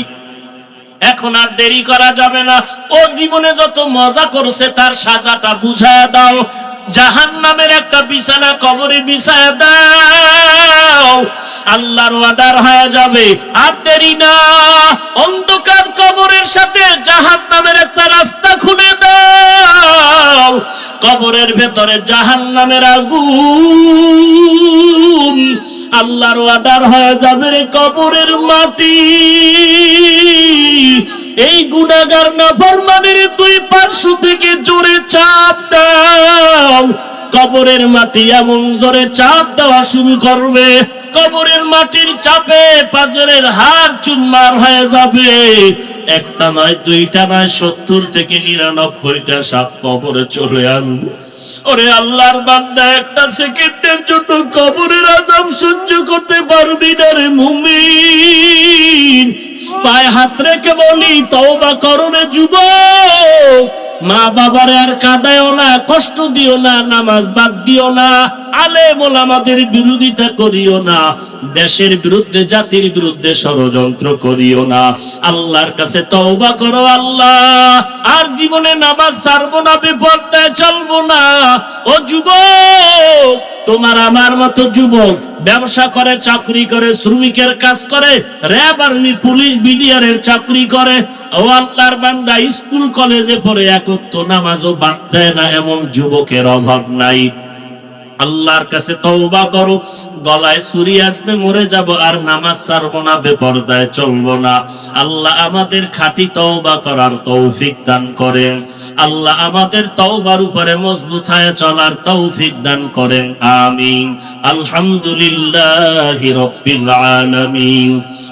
এখন আর দেরি করা যাবে না। ও জীবনে যত মজা করছে তার সাজাটা বুঝায় দাও। জাহান্নামের একটা বিছানা কবরে বিছায় দাও, আল্লাহর ওয়াদার হয়ে যাবে। আর দেরি না, অন্ধকার কবরের সাথে জাহান্নামের একটা রাস্তা খুলে দাও। কবরের ভেতরে জাহান্নামের আগুন, আল্লাহর ওয়াদার হয়ে যাবে রে কবরের মাটি। এই গুনাহগার নাফরমানের দুই পার্শ্ব থেকে জোরে চাপ দাও, কবরের মাটি এমন জোরে চাপ দেওয়া শুরু করবে, কবরের মাটির চাপে পাঁজরের হাড় চুরমার হয়ে যাবে। একটা নয়, দুইটা নয়, 70 থেকে 99টা সাপ কবরে চলে আসবে। ওরে আল্লাহর বান্দা, একটা সেকেন্ডের জন্য কবরের আযাব সহ্য করতে পারবি না রে মুমিন। পায়ে হাত রেখে বলি, তওবা করো রে যুবক। মা বাবারে আর কাঁদায়ও না, কষ্ট দিও না, নামাজ বাদ দিও না, আলেম ওলামাদের বিরোধিতা করিও না, দেশের বিরুদ্ধে, জাতির বিরুদ্ধে ষড়যন্ত্র করিও না। আল্লাহর কাছে তওবা করো, আল্লাহ আর জীবনে নামাজ ছাড়বো না, বেপরদায় চলবো না। ও যুবক, তোমার আমার মতো যুবক ব্যবসা করে, চাকরি করে, শ্রমিকের কাজ করে, র‍্যাব, আর্মি, পুলিশ, বিডিআরের চাকরি করে, ও আল্লাহর বান্দা স্কুল কলেজে পড়ে, একত্র নামাজও বাদ দেয় না, এমন যুবকের অভাব নাই। আল্লাহর কাছে তওবা করো। গলায় ছুরি আসবে, মরে যাব, আর নামাজ ছাড়বো না, বেপরদায় চলবো না। আল্লাহ আমাদের খাঁটি তওবা করার তৌফিক দান করেন। আল্লাহ আমাদের তওবার উপরে মজবুত হয়ে চলার তৌফিক দান করেন। আমিন। আলহামদুলিল্লাহি রাব্বিল আলামিন,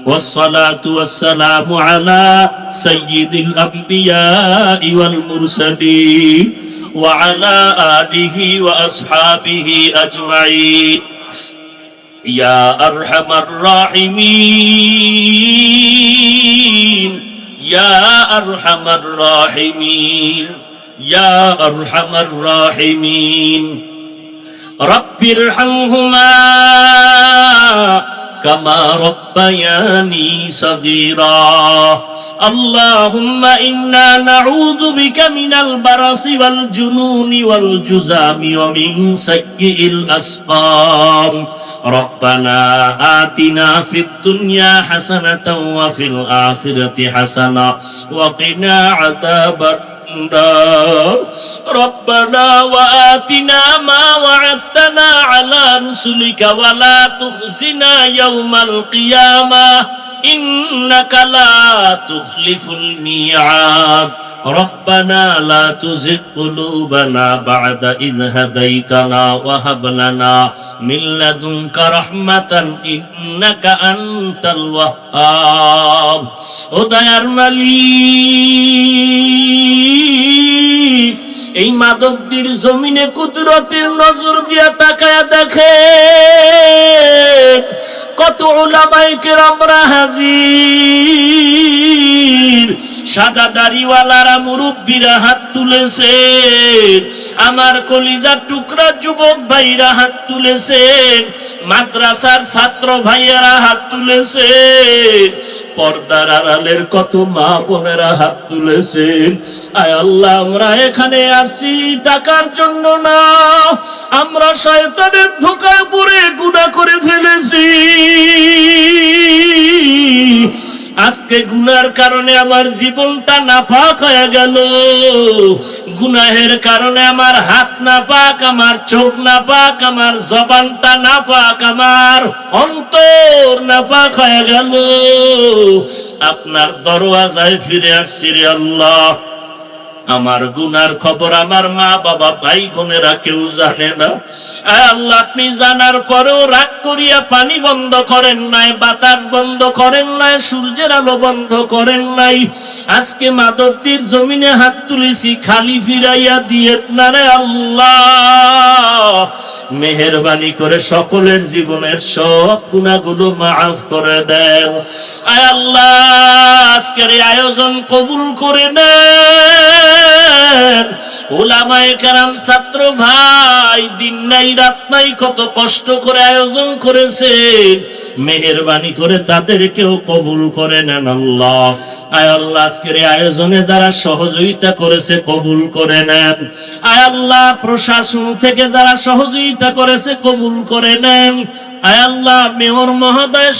ওয়াসসালাতু ওয়াসসালামু আলা সাইয়্যিদিল আমবিয়া ওয়াল মুরসালিন ওয়া আলা আলিহি ওয়া আসহাবিহি আজমাইন। ইয়া আরহামার রাহিমিন, ইয়া আরহামার রাহিমিন, ইয়া আরহামার রাহিমিন। রব্বিরহামহুমা كما ربياني صغيرا اللهم إنا نعوذ بك من البرص والجنون والجذام ومن سيء الأسقام ربنا آتنا في الدنيا حسنة وفي الآخرة حسنة وقنا عذاب النار ربنا وآتنا ما وعدتنا على رسلك ولا تخزنا يوم القيامة إنك لا تخلف الميعاد ربنا لا تزغ قلوبنا بعد إذ هديتنا وهب لنا من لدنك رحمة إنك أنت الوهاب ودير মালিক এই মাদকদের জমিনে কুদরতের নজর দিয়া তাকায়া দেখে কত উলামায়ে কেরামরা হাজির সাদা দাড়িওয়ালারা মুরব্বীরা হাত তুলেছেন আমার কলিজার টুকরা যুবক ভাইরা হাত তুলেছেন মাদ্রাসার ছাত্র ভাইয়েরা হাত তুলেছেন পর্দার আড়ালের কত মা বোনেরা হাত তুলেছেন আয় আল্লাহ আমরা এখানে আসি টাকার জন্য না আমরা শয়তানের ধোঁকায় পড়ে গুনাহ করে ফেলেছি আজকে গুনার কারণে আমার জীবনটা নাপাক হয়ে গেল গুনাহের কারণে আমার হাত নাপাক আমার চোখ নাপাক আমার জবানটা নাপাক আমার অন্তর নাপাক হয়ে গেল আপনার দরওয়াজায় ফিরে আসছি রে আল্লাহ আমার গুনার খবর আমার মা বাবা ভাই বোনেরা কেউ জানে না আয় আল্লাহ আপনি জানার পরেও রাগ করিয়া পানি বন্ধ করেন নাই বাতাস বন্ধ করেন নাই সূর্যের আলো বন্ধ করেন নাই আজকে মাদকদের জমিনে হাত তুলেছি খালি ফিরাইয়া দিয়েন না রে আল্লাহ মেহেরবানি করে সকলের জীবনের সব গুনাহগুলো মাফ করে দেন আয় আল্লাহ আজকের এই আয়োজন কবুল করে নেন উলামায়ে কেরাম ছাত্র ভাই দিন নাই রাত নাই কত কষ্ট করে আয়োজন করেছেন মেহেরবানি করে তাদেরকেও কবুল করে নেন আল্লাহ আয় আল্লাহ আজকের এই আয়োজনে যারা সহযোগিতা করেছে কবুল করে নেন আয় আল্লাহ প্রশাসন থেকে যারা সহযোগিতা করেছে কবুল করে নেন আয় আল্লাহ মেয়র মহোদয়